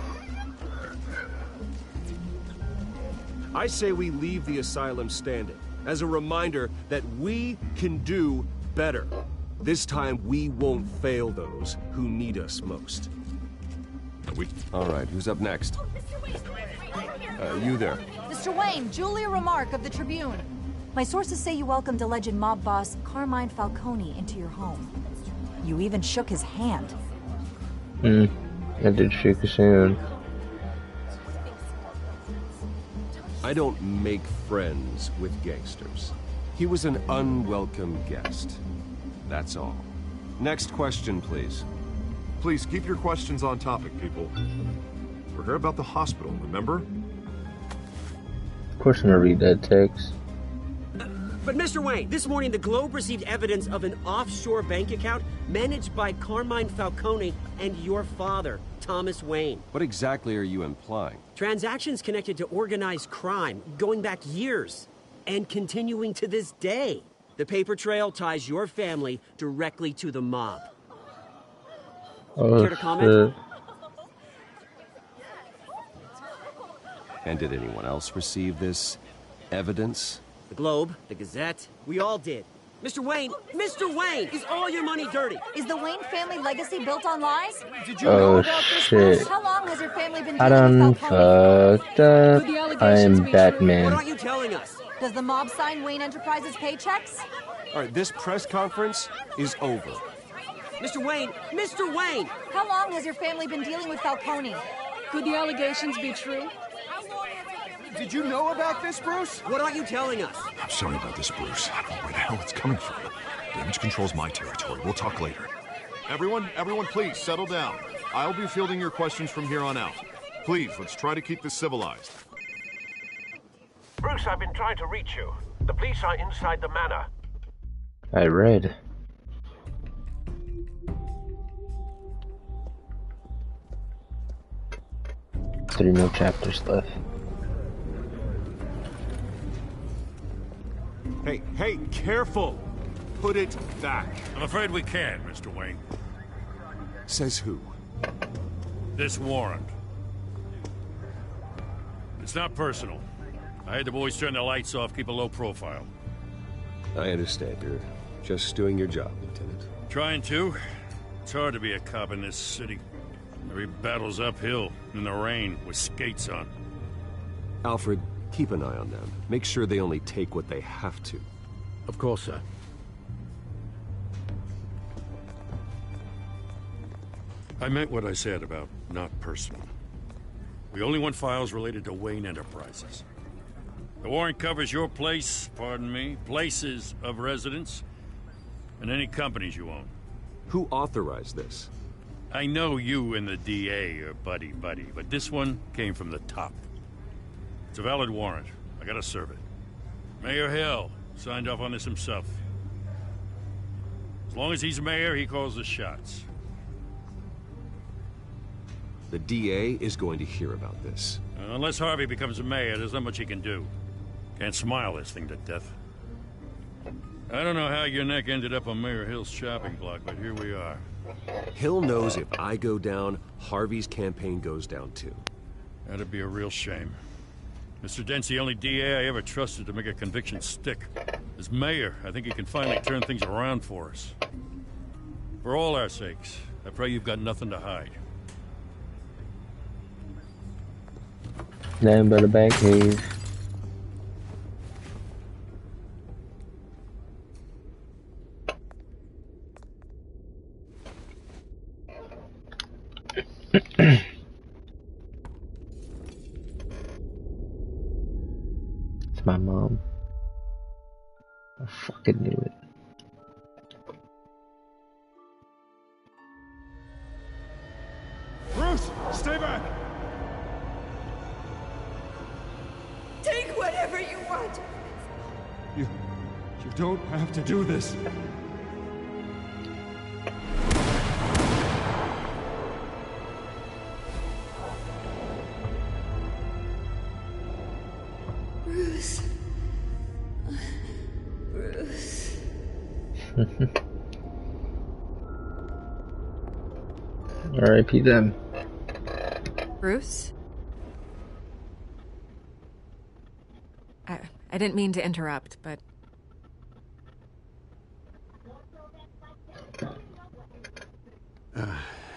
I say we leave the asylum standing as a reminder that we can do better. This time we won't fail those who need us most. All right, who's up next? You there. Mr. Wayne, Julia Remark of the Tribune. My sources say you welcomed alleged mob boss Carmine Falcone into your home. You even shook his hand. I did shake his hand. I don't make friends with gangsters. He was an unwelcome guest. That's all. Next question, please. Please keep your questions on topic, people. We're here about the hospital, remember? Of course I'm gonna read that text. But Mr. Wayne, this morning the Globe received evidence of an offshore bank account managed by Carmine Falcone and your father, Thomas Wayne. What exactly are you implying? Transactions connected to organized crime, going back years, and continuing to this day. The paper trail ties your family directly to the mob. Oh, Care to comment? And did anyone else receive this evidence? The Globe, the Gazette, we all did. Mr. Wayne, is all your money dirty? Is the Wayne family legacy built on lies? Did you know about this, Bruce? How long has your family been I dealing done with Falcone? fucked up. I am Batman. What aren't you telling us? Does the mob sign Wayne Enterprises paychecks? All right, this press conference is over. Mr. Wayne! How long has your family been dealing with Falcone? Could the allegations be true? Did you know about this, Bruce? What aren't you telling us? I'm sorry about this, Bruce. I don't know where the hell it's coming from. Damage control's my territory. We'll talk later. Everyone, please settle down. I'll be fielding your questions from here on out. Please, let's try to keep this civilized. Bruce, I've been trying to reach you. The police are inside the manor. I read. 3 more chapters left. Hey, careful! Put it back. I'm afraid we can't, Mr. Wayne. Says who? This warrant. It's not personal. I had the boys turn the lights off, keep a low profile. I understand. You're just doing your job, Lieutenant. Trying to. It's hard to be a cop in this city. Every battle's uphill, in the rain, with skates on. Alfred, keep an eye on them. Make sure they only take what they have to. Of course, sir. I meant what I said about not personal. We only want files related to Wayne Enterprises. The warrant covers your place, pardon me, places of residence, and any companies you own. Who authorized this? I know you and the DA are buddy-buddy, but this one came from the top. It's a valid warrant. I gotta serve it. Mayor Hill signed off on this himself. As long as he's mayor, he calls the shots. The DA is going to hear about this. Unless Harvey becomes a mayor, there's not much he can do. Can't smile this thing to death. I don't know how your neck ended up on Mayor Hill's shopping block, but here we are. Hill knows if I go down, Harvey's campaign goes down too. That'd be a real shame. Mr. Dent's the only DA I ever trusted to make a conviction stick. As mayor, I think he can finally turn things around for us. For all our sakes, I pray you've got nothing to hide. Nothing but a back cave. It's my mom. I fucking knew it. Bruce, stay back! Take whatever you want. You don't have to do this. Bruce. Bruce. R.I.P. them. Bruce? I didn't mean to interrupt, but...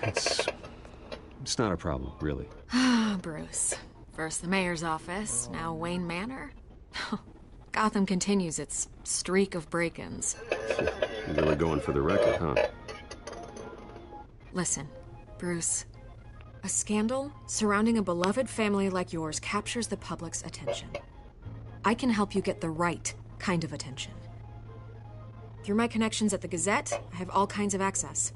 It's not a problem, really. Ah, Bruce. First the mayor's office, now Wayne Manor. Gotham continues its streak of break-ins. You're really going for the record, huh? Listen, Bruce. A scandal surrounding a beloved family like yours captures the public's attention. I can help you get the right kind of attention. Through my connections at the Gazette, I have all kinds of access.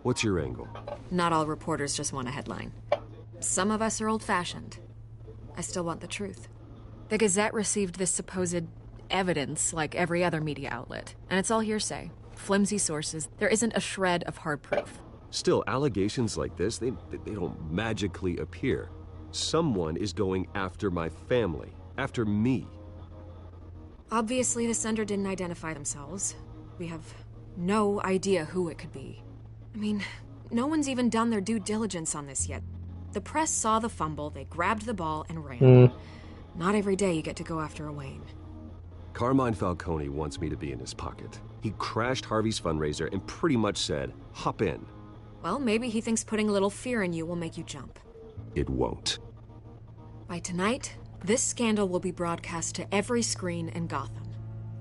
What's your angle? Not all reporters just want a headline. Some of us are old-fashioned. I still want the truth. The Gazette received this supposed evidence like every other media outlet, and it's all hearsay. Flimsy sources. There isn't a shred of hard proof. Still, allegations like this, they don't magically appear. Someone is going after my family. After me. Obviously, the sender didn't identify themselves. We have no idea who it could be. I mean, no one's even done their due diligence on this yet. The press saw the fumble, they grabbed the ball and ran. Not every day you get to go after a Wayne. Carmine Falcone wants me to be in his pocket. He crashed Harvey's fundraiser and pretty much said, hop in. Well, maybe he thinks putting a little fear in you will make you jump. It won't. By tonight, this scandal will be broadcast to every screen in Gotham.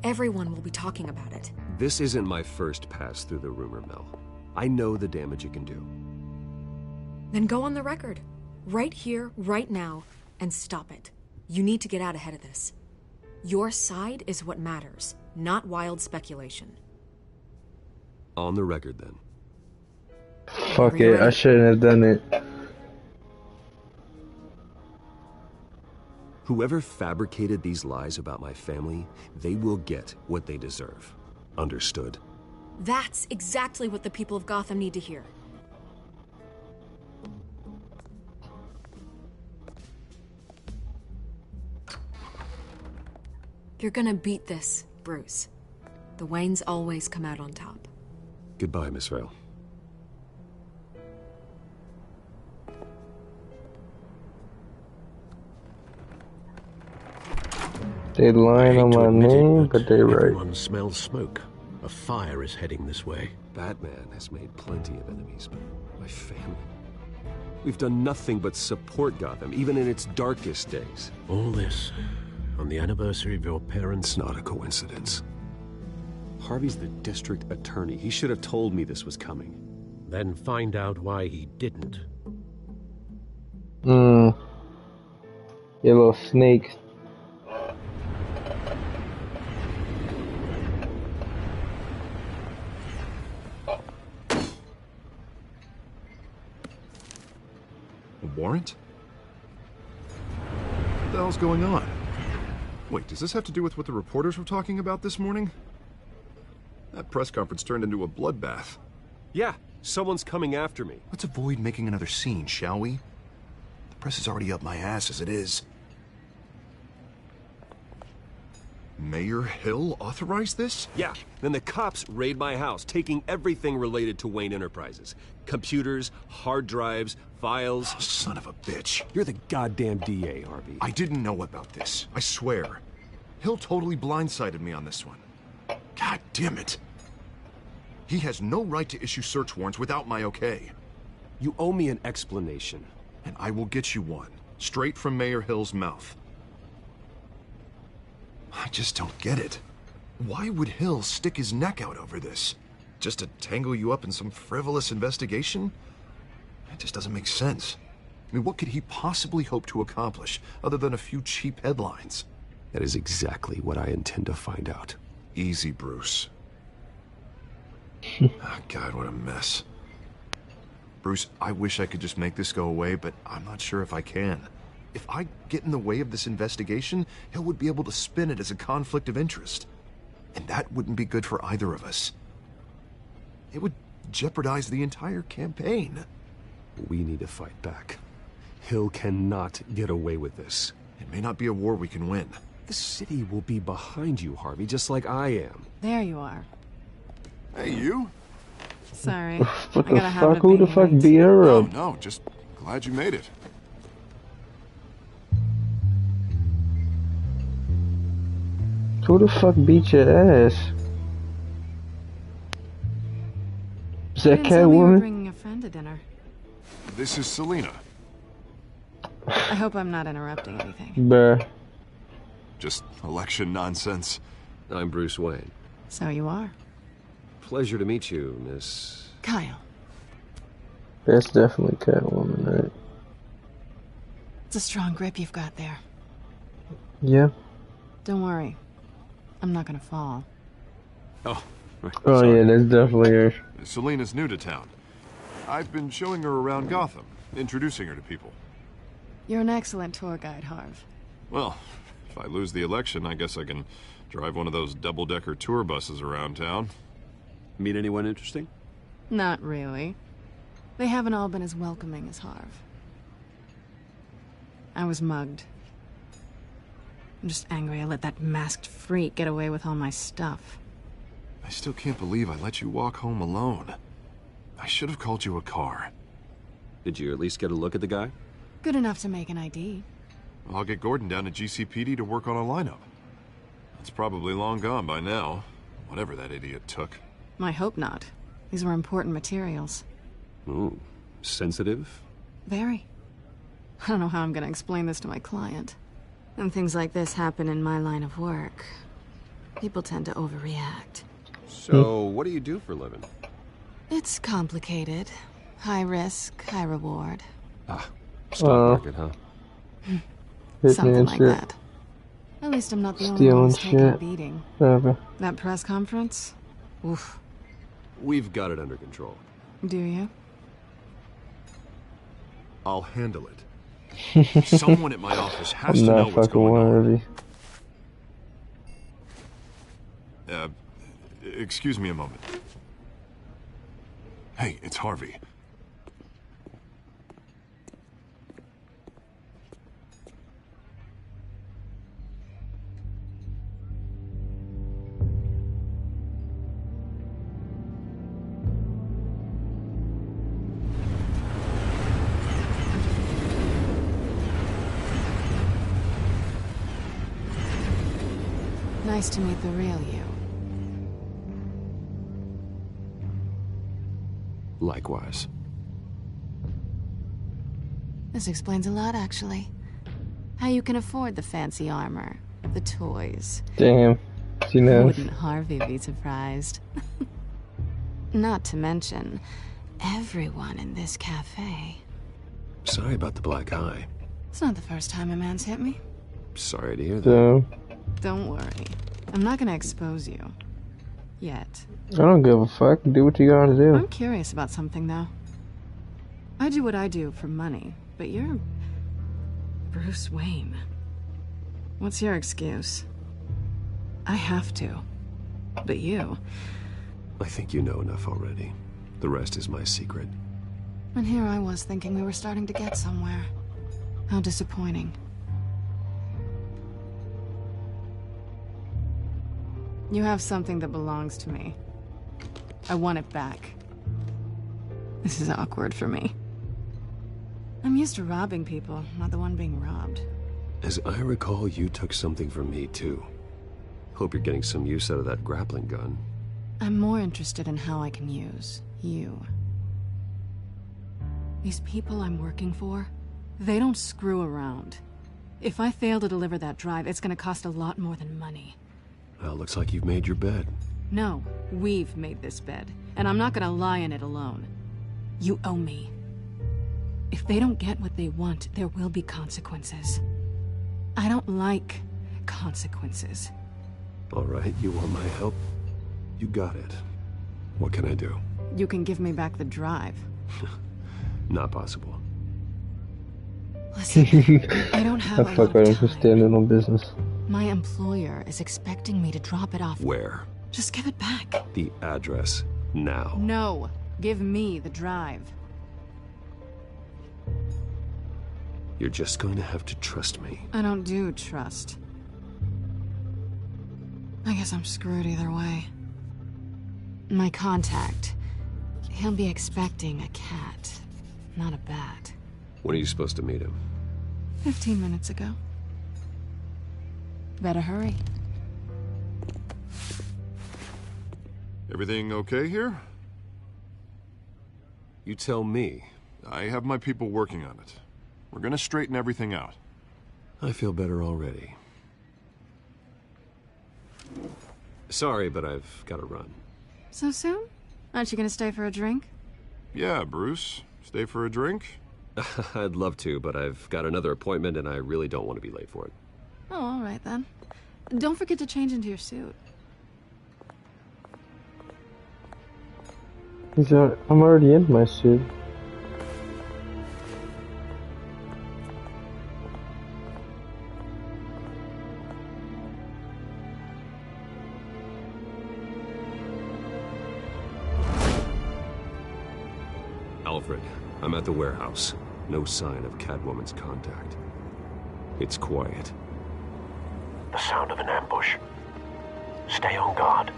Everyone will be talking about it. This isn't my first pass through the rumor mill. I know the damage it can do. Then go on the record. Right here, right now, and stop it. You need to get out ahead of this. Your side is what matters, not wild speculation. On the record, then. Fuck it, I shouldn't have done it. Whoever fabricated these lies about my family, they will get what they deserve. Understood? That's exactly what the people of Gotham need to hear. You're gonna beat this, Bruce. The Waynes always come out on top. Goodbye, Miss Vale. They lying on my name, but they right. Everyone smells smoke. A fire is heading this way. Batman has made plenty of enemies, but my family... We've done nothing but support Gotham, even in its darkest days. All this on the anniversary of your parents'... It's not a coincidence. Harvey's the district attorney. He should have told me this was coming. Then find out why he didn't. You little snake. A warrant? What the hell's going on? Wait, does this have to do with what the reporters were talking about this morning? That press conference turned into a bloodbath. Yeah, someone's coming after me. Let's avoid making another scene, shall we? The press is already up my ass as it is. Mayor Hill authorized this? Yeah, then the cops raid my house, taking everything related to Wayne Enterprises. Computers, hard drives, files. Oh, son of a bitch. You're the goddamn DA, Harvey. I didn't know about this. I swear. Hill totally blindsided me on this one. God damn it. He has no right to issue search warrants without my okay. You owe me an explanation. And I will get you one, straight from Mayor Hill's mouth. I just don't get it. Why would Hill stick his neck out over this? Just to tangle you up in some frivolous investigation? It just doesn't make sense. I mean, what could he possibly hope to accomplish other than a few cheap headlines? That is exactly what I intend to find out. Easy, Bruce. Oh, God, what a mess. Bruce, I wish I could just make this go away, but I'm not sure if I can. If I get in the way of this investigation, Hill would be able to spin it as a conflict of interest. And that wouldn't be good for either of us. It would jeopardize the entire campaign. We need to fight back. Hill cannot get away with this. It may not be a war we can win. The city will be behind you, Harvey, just like I am. There you are. Hey, you? Sorry. What the fuck? Who the fuck beat her Oh, up? no, just glad you made it. Who the fuck beat your ass? Is that Catwoman? Bringing a friend to dinner. This is Selina. I hope I'm not interrupting anything. Bruh. Just election nonsense. I'm Bruce Wayne. So you are. Pleasure to meet you, Miss... Kyle. That's definitely Catwoman, right? It's a strong grip you've got there. Yeah. Don't worry. I'm not gonna fall. Oh. Oh, sorry. yeah, that's definitely her. Selina's new to town. I've been showing her around Gotham, introducing her to people. You're an excellent tour guide, Harv. Well, if I lose the election, I guess I can drive one of those double-decker tour buses around town. Meet anyone interesting? Not really. They haven't all been as welcoming as Harv. I was mugged. I'm just angry I let that masked freak get away with all my stuff. I still can't believe I let you walk home alone. I should have called you a car. Did you at least get a look at the guy? Good enough to make an ID. I'll get Gordon down to GCPD to work on a lineup. It's probably long gone by now, whatever that idiot took. I hope not. These were important materials. Ooh, sensitive? Very. I don't know how I'm gonna explain this to my client. When things like this happen in my line of work, people tend to overreact. So, what do you do for a living? It's complicated. High risk, high reward. Ah, stock market, huh? Something like that. At least I'm not the only one who's taking a beating. That press conference? Oof. We've got it under control. Do you? I'll handle it. Someone at my office has I'm to know not what's fucking going on. worthy. Excuse me a moment. Hey, it's Harvey. Nice to meet the real you. Likewise. This explains a lot, actually. How you can afford the fancy armor, the toys. Damn. She knows. Wouldn't Harvey be surprised? Not to mention, everyone in this cafe. Sorry about the black eye. It's not the first time a man's hit me. Sorry to hear that. Damn. Don't worry. I'm not gonna expose you. Yet. I don't give a fuck. Do what you gotta do. I'm curious about something, though. I do what I do for money, but you're... Bruce Wayne. What's your excuse? I have to. But you... I think you know enough already. The rest is my secret. And here I was thinking we were starting to get somewhere. How disappointing. You have something that belongs to me. I want it back. This is awkward for me. I'm used to robbing people, not the one being robbed. As I recall, you took something from me, too. Hope you're getting some use out of that grappling gun. I'm more interested in how I can use you. These people I'm working for, they don't screw around. If I fail to deliver that drive, it's gonna cost a lot more than money. Well, looks like you've made your bed. No, we've made this bed, and I'm not gonna lie in it alone. You owe me. If they don't get what they want, there will be consequences. I don't like consequences. All right, you want my help? You got it. What can I do? You can give me back the drive. Not possible. Listen, I don't have a lot fuck of right time. for standing on business. My employer is expecting me to drop it off. Where? Just give it back. The address, now. No, give me the drive. You're just going to have to trust me. I don't do trust. I guess I'm screwed either way. My contact, he'll be expecting a cat, not a bat. When are you supposed to meet him? 15 minutes ago. Better hurry. Everything okay here? You tell me. I have my people working on it. We're gonna straighten everything out. I feel better already. Sorry, but I've got to run. So soon? Aren't you gonna stay for a drink? Yeah, Bruce. Stay for a drink? I'd love to, but I've got another appointment and I really don't want to be late for it. Oh, all right then. Don't forget to change into your suit. I'm already in my suit. Alfred, I'm at the warehouse. No sign of Catwoman's contact. It's quiet. The sound of an ambush. Stay on guard.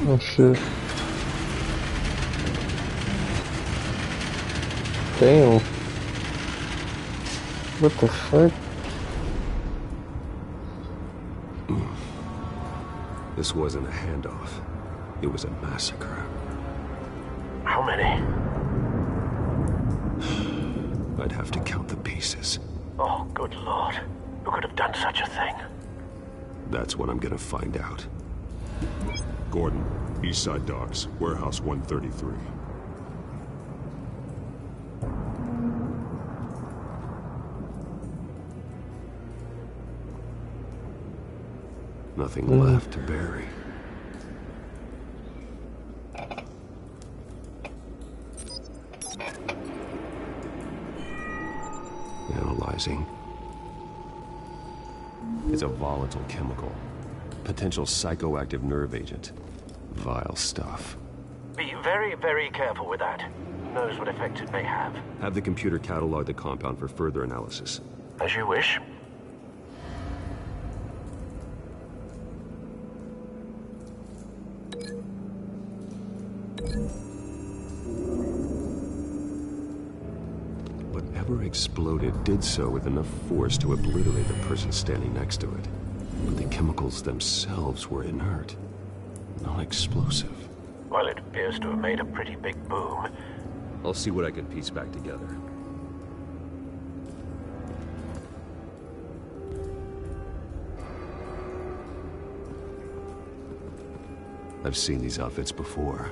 Oh shit. Damn. What the fuck? This wasn't a handoff. It was a massacre. How many? I'd have to count the pieces. Oh, good lord. Who could have done such a thing? That's what I'm gonna find out. Gordon, Eastside Docks, Warehouse 133. Nothing left to bury. Analyzing. It's a volatile chemical. Potential psychoactive nerve agent. Vile stuff. Be very, very careful with that. Who knows what effect it may have. Have the computer catalog the compound for further analysis. As you wish. Whatever exploded did so with enough force to obliterate the person standing next to it. But the chemicals themselves were inert, non-explosive. Well, it appears to have made a pretty big boom. I'll see what I can piece back together. I've seen these outfits before.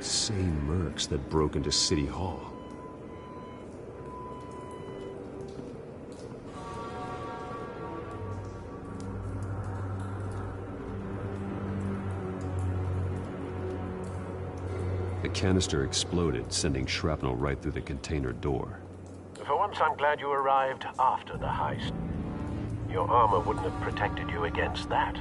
Same mercs that broke into City Hall. The canister exploded, sending shrapnel right through the container door. For once, I'm glad you arrived after the heist. Your armor wouldn't have protected you against that.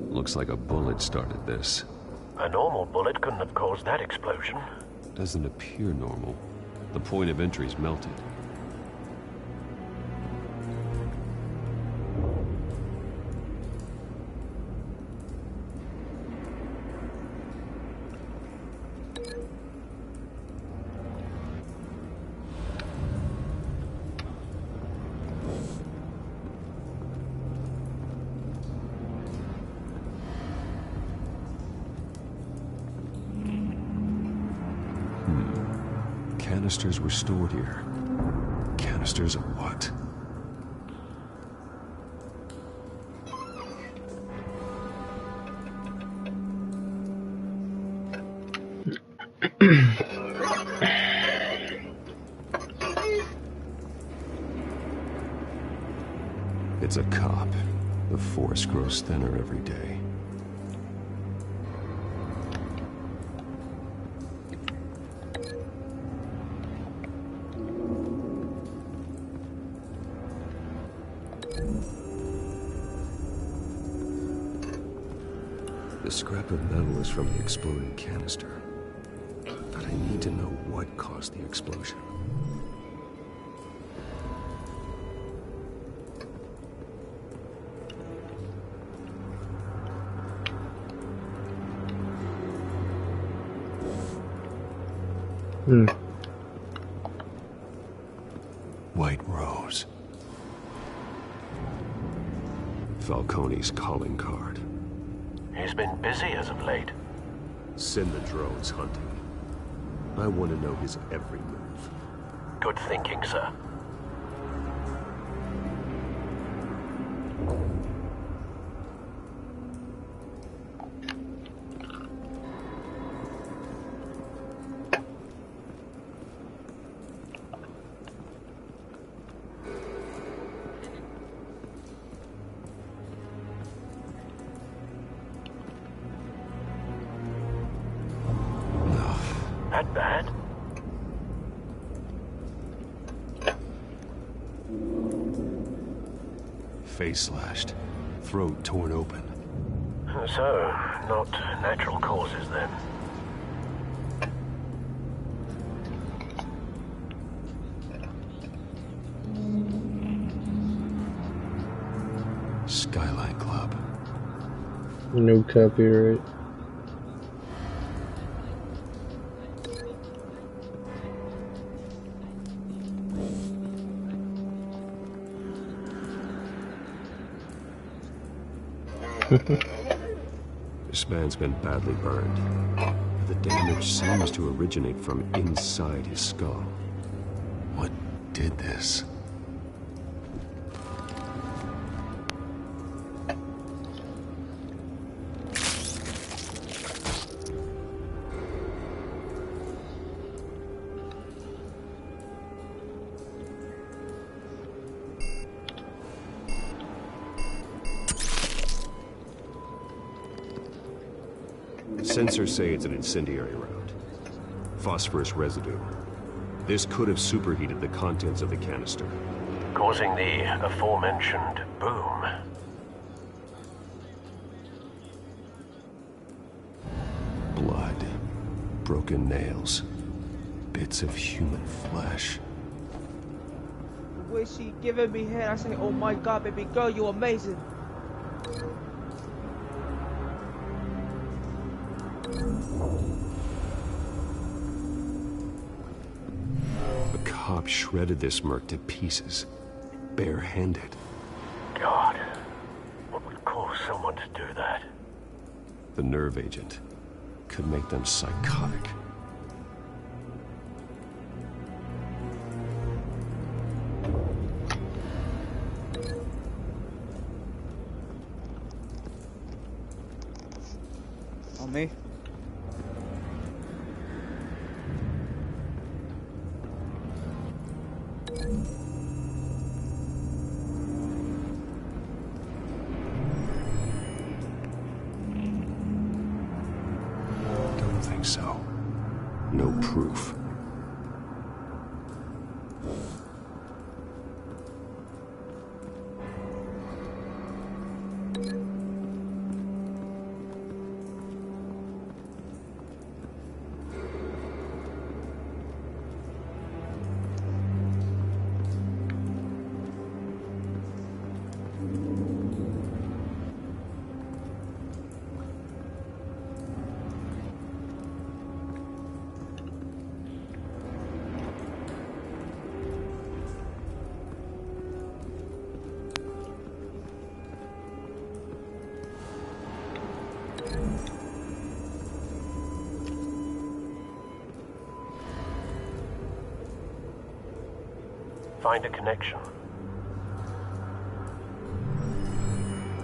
Looks like a bullet started this. A normal bullet couldn't have caused that explosion. Doesn't appear normal. The point of entry's melted. Canisters were stored here. Canisters of what? It's a cop. The force grows thinner every day. The scrap of metal is from the exploding canister. But I need to know what caused the explosion. White Rose. Falcone's calling card. He's been busy as of late. Send the drones hunting. I want to know his every move. Good thinking, sir. That bad? Face slashed, throat torn open. So, not natural causes then. Skyline Club. No copyright. This man's been badly burned. The damage seems to originate from inside his skull. What did this. Sensors say it's an incendiary round. Phosphorus residue. This could have superheated the contents of the canister, causing the aforementioned boom. Blood. Broken nails. Bits of human flesh. The way she giving me head, I say, oh my god, baby girl, you're amazing. A cop shredded this merc to pieces, barehanded. God, what would cause someone to do that? The nerve agent could make them psychotic. On me? Don't think so. No proof. Find a connection.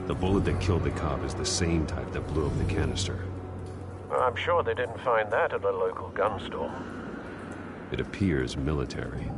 The bullet that killed the cop is the same type that blew up the canister. I'm sure they didn't find that at a local gun store. It appears military.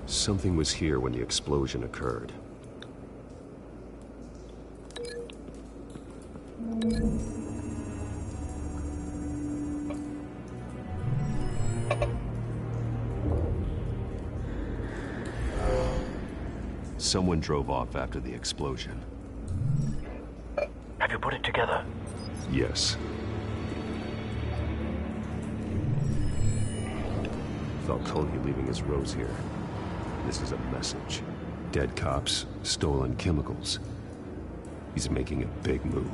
Something was here when the explosion occurred. Someone drove off after the explosion. Have you put it together? Yes. Falcone leaving his rose here. This is a message. Dead cops, stolen chemicals. He's making a big move.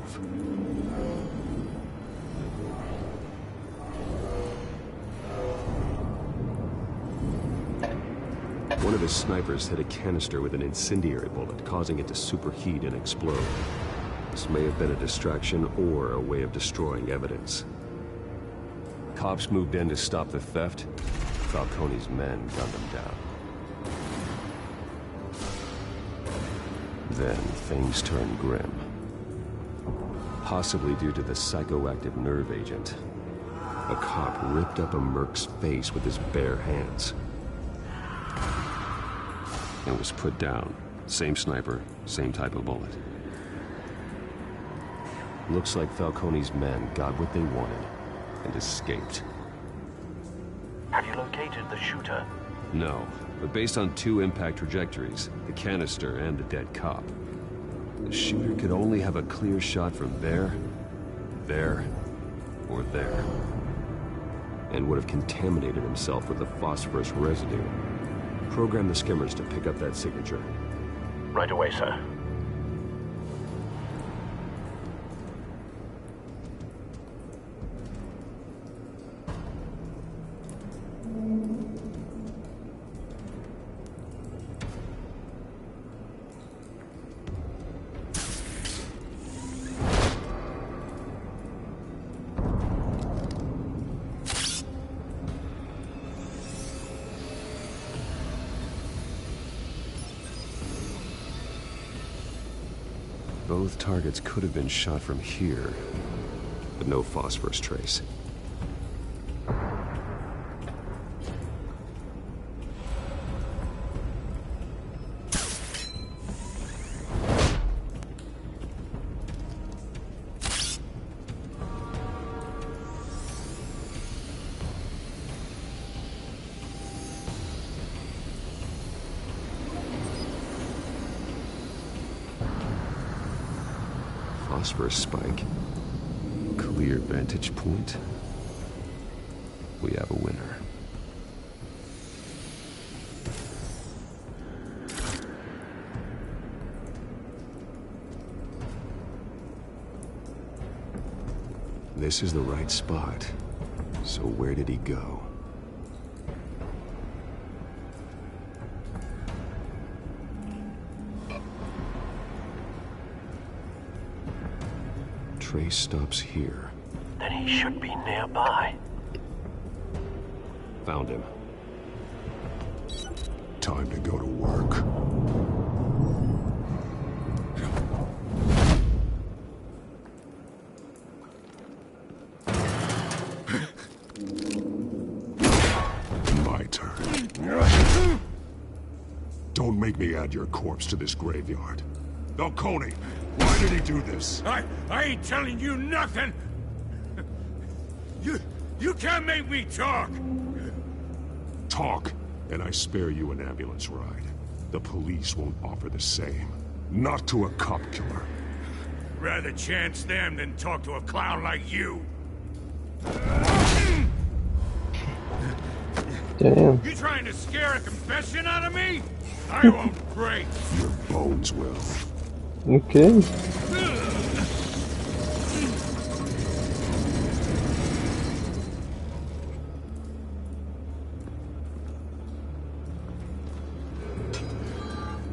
One of his snipers hit a canister with an incendiary bullet, causing it to superheat and explode. This may have been a distraction or a way of destroying evidence. Cops moved in to stop the theft. Falcone's men gunned them down. Then things turned grim. Possibly due to the psychoactive nerve agent. A cop ripped up a merc's face with his bare hands. And was put down. Same sniper, same type of bullet. Looks like Falcone's men got what they wanted and escaped. Have you located the shooter? No, but based on two impact trajectories, the canister and the dead cop, the shooter could only have a clear shot from there, or there, and would have contaminated himself with the phosphorus residue. Program the skimmers to pick up that signature. Right away, sir. Both targets could have been shot from here, but no phosphorus trace. Phosphorus spike. Clear vantage point. We have a winner. This is the right spot. So where did he go? Trace stops here. Then he should be nearby. Found him. Time to go to work. My turn. Don't make me add your corpse to this graveyard. Falcone, why did he do this? I ain't telling you nothing! You can't make me talk! Talk, and I spare you an ambulance ride. The police won't offer the same. Not to a cop killer. Rather chance them than talk to a clown like you. Damn. You trying to scare a confession out of me? I won't break. Your bones will. Okay.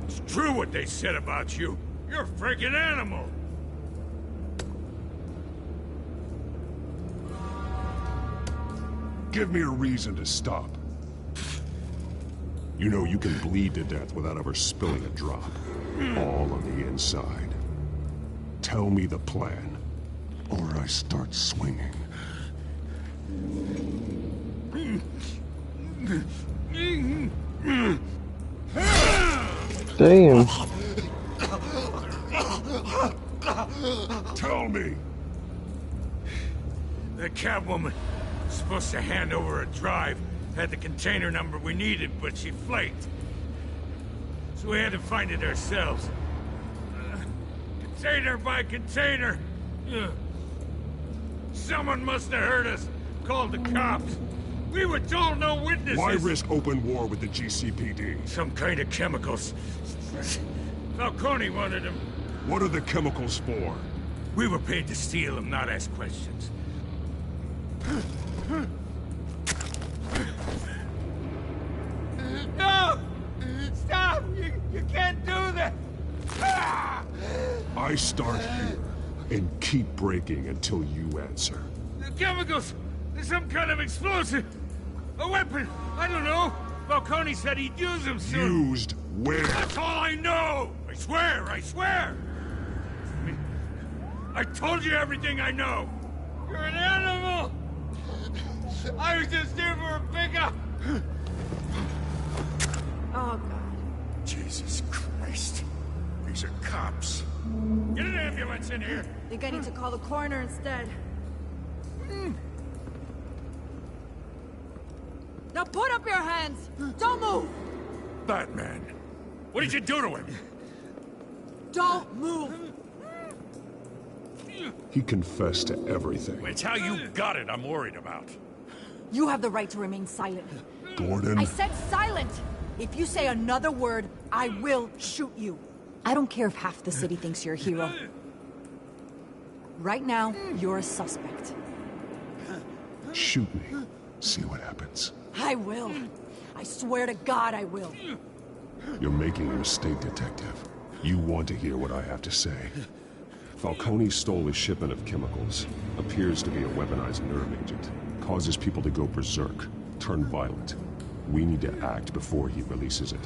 It's true what they said about you. You're a freaking animal. Give me a reason to stop. You know you can bleed to death without ever spilling a drop. All on the inside. Tell me the plan, or I start swinging. Damn. Tell me. The Catwoman was supposed to hand over a drive. Had the container number we needed, but she flaked. So we had to find it ourselves. Container by container. Someone must have heard us. Called the cops. We were told no witnesses. Why risk open war with the GCPD? Some kind of chemicals. Falcone wanted them. What are the chemicals for? We were paid to steal them, not ask questions. No! Stop! You can't do that! I start here and keep breaking until you answer. The chemicals! There's some kind of explosive! A weapon! I don't know! Falcone said he'd use them soon! Used where? That's all I know! I swear! I swear! I told you everything I know! You're an animal! I was just here for a pickup! Oh, God. Jesus Christ. These are cops. Get an ambulance in here! Think I need to call the coroner instead. Now put up your hands! Don't move! Batman! What did you do to him? Don't move! He confessed to everything. It's how you got it I'm worried about. You have the right to remain silent. Gordon? I said silent! If you say another word, I will shoot you. I don't care if half the city thinks you're a hero. Right now, you're a suspect. Shoot me. See what happens. I will. I swear to God I will. You're making a mistake, Detective. You want to hear what I have to say. Falcone stole a shipment of chemicals. Appears to be a weaponized nerve agent. Causes people to go berserk. Turn violent. We need to act before he releases it.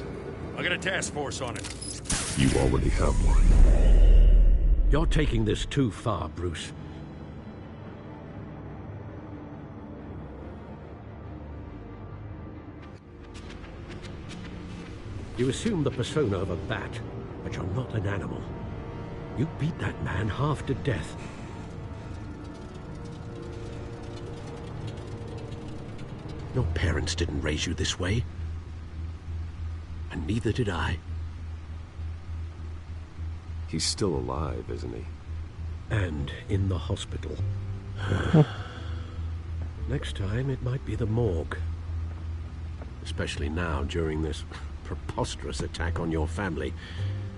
I got a task force on it. You already have one. You're taking this too far, Bruce. You assume the persona of a bat, but you're not an animal. You beat that man half to death. Your parents didn't raise you this way. And neither did I. He's still alive, isn't he? And in the hospital. Next time, it might be the morgue. Especially now, during this preposterous attack on your family.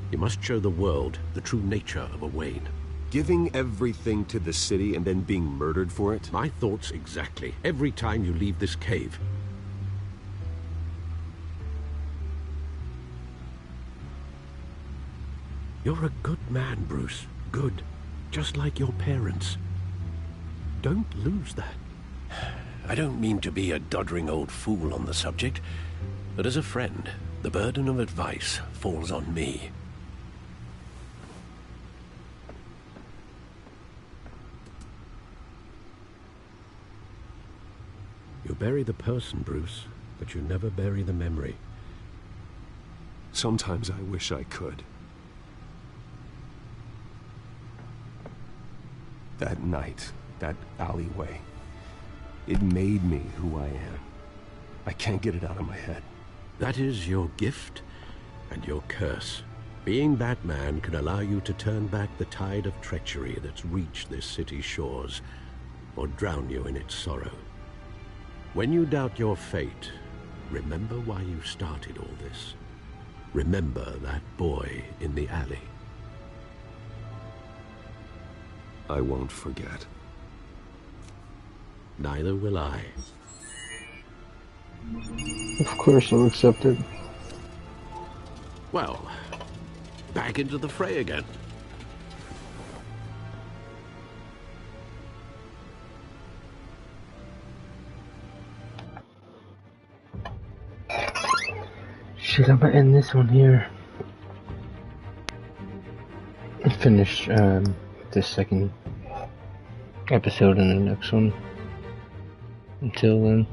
You must show the world the true nature of a Wayne. Giving everything to the city and then being murdered for it? My thoughts exactly. Every time you leave this cave. You're a good man, Bruce. Good. Just like your parents. Don't lose that. I don't mean to be a doddering old fool on the subject, but as a friend, the burden of advice falls on me. You bury the person, Bruce, but you never bury the memory. Sometimes I wish I could. That night, that alleyway, it made me who I am. I can't get it out of my head. That is your gift and your curse. Being Batman can allow you to turn back the tide of treachery that's reached this city's shores, or drown you in its sorrow. When you doubt your fate, remember why you started all this. Remember that boy in the alley. I won't forget. Neither will I. Of course I'll accept it. Well, back into the fray again. Shit, I'm gonna end this one here. Finish this second episode in the next one. Until then.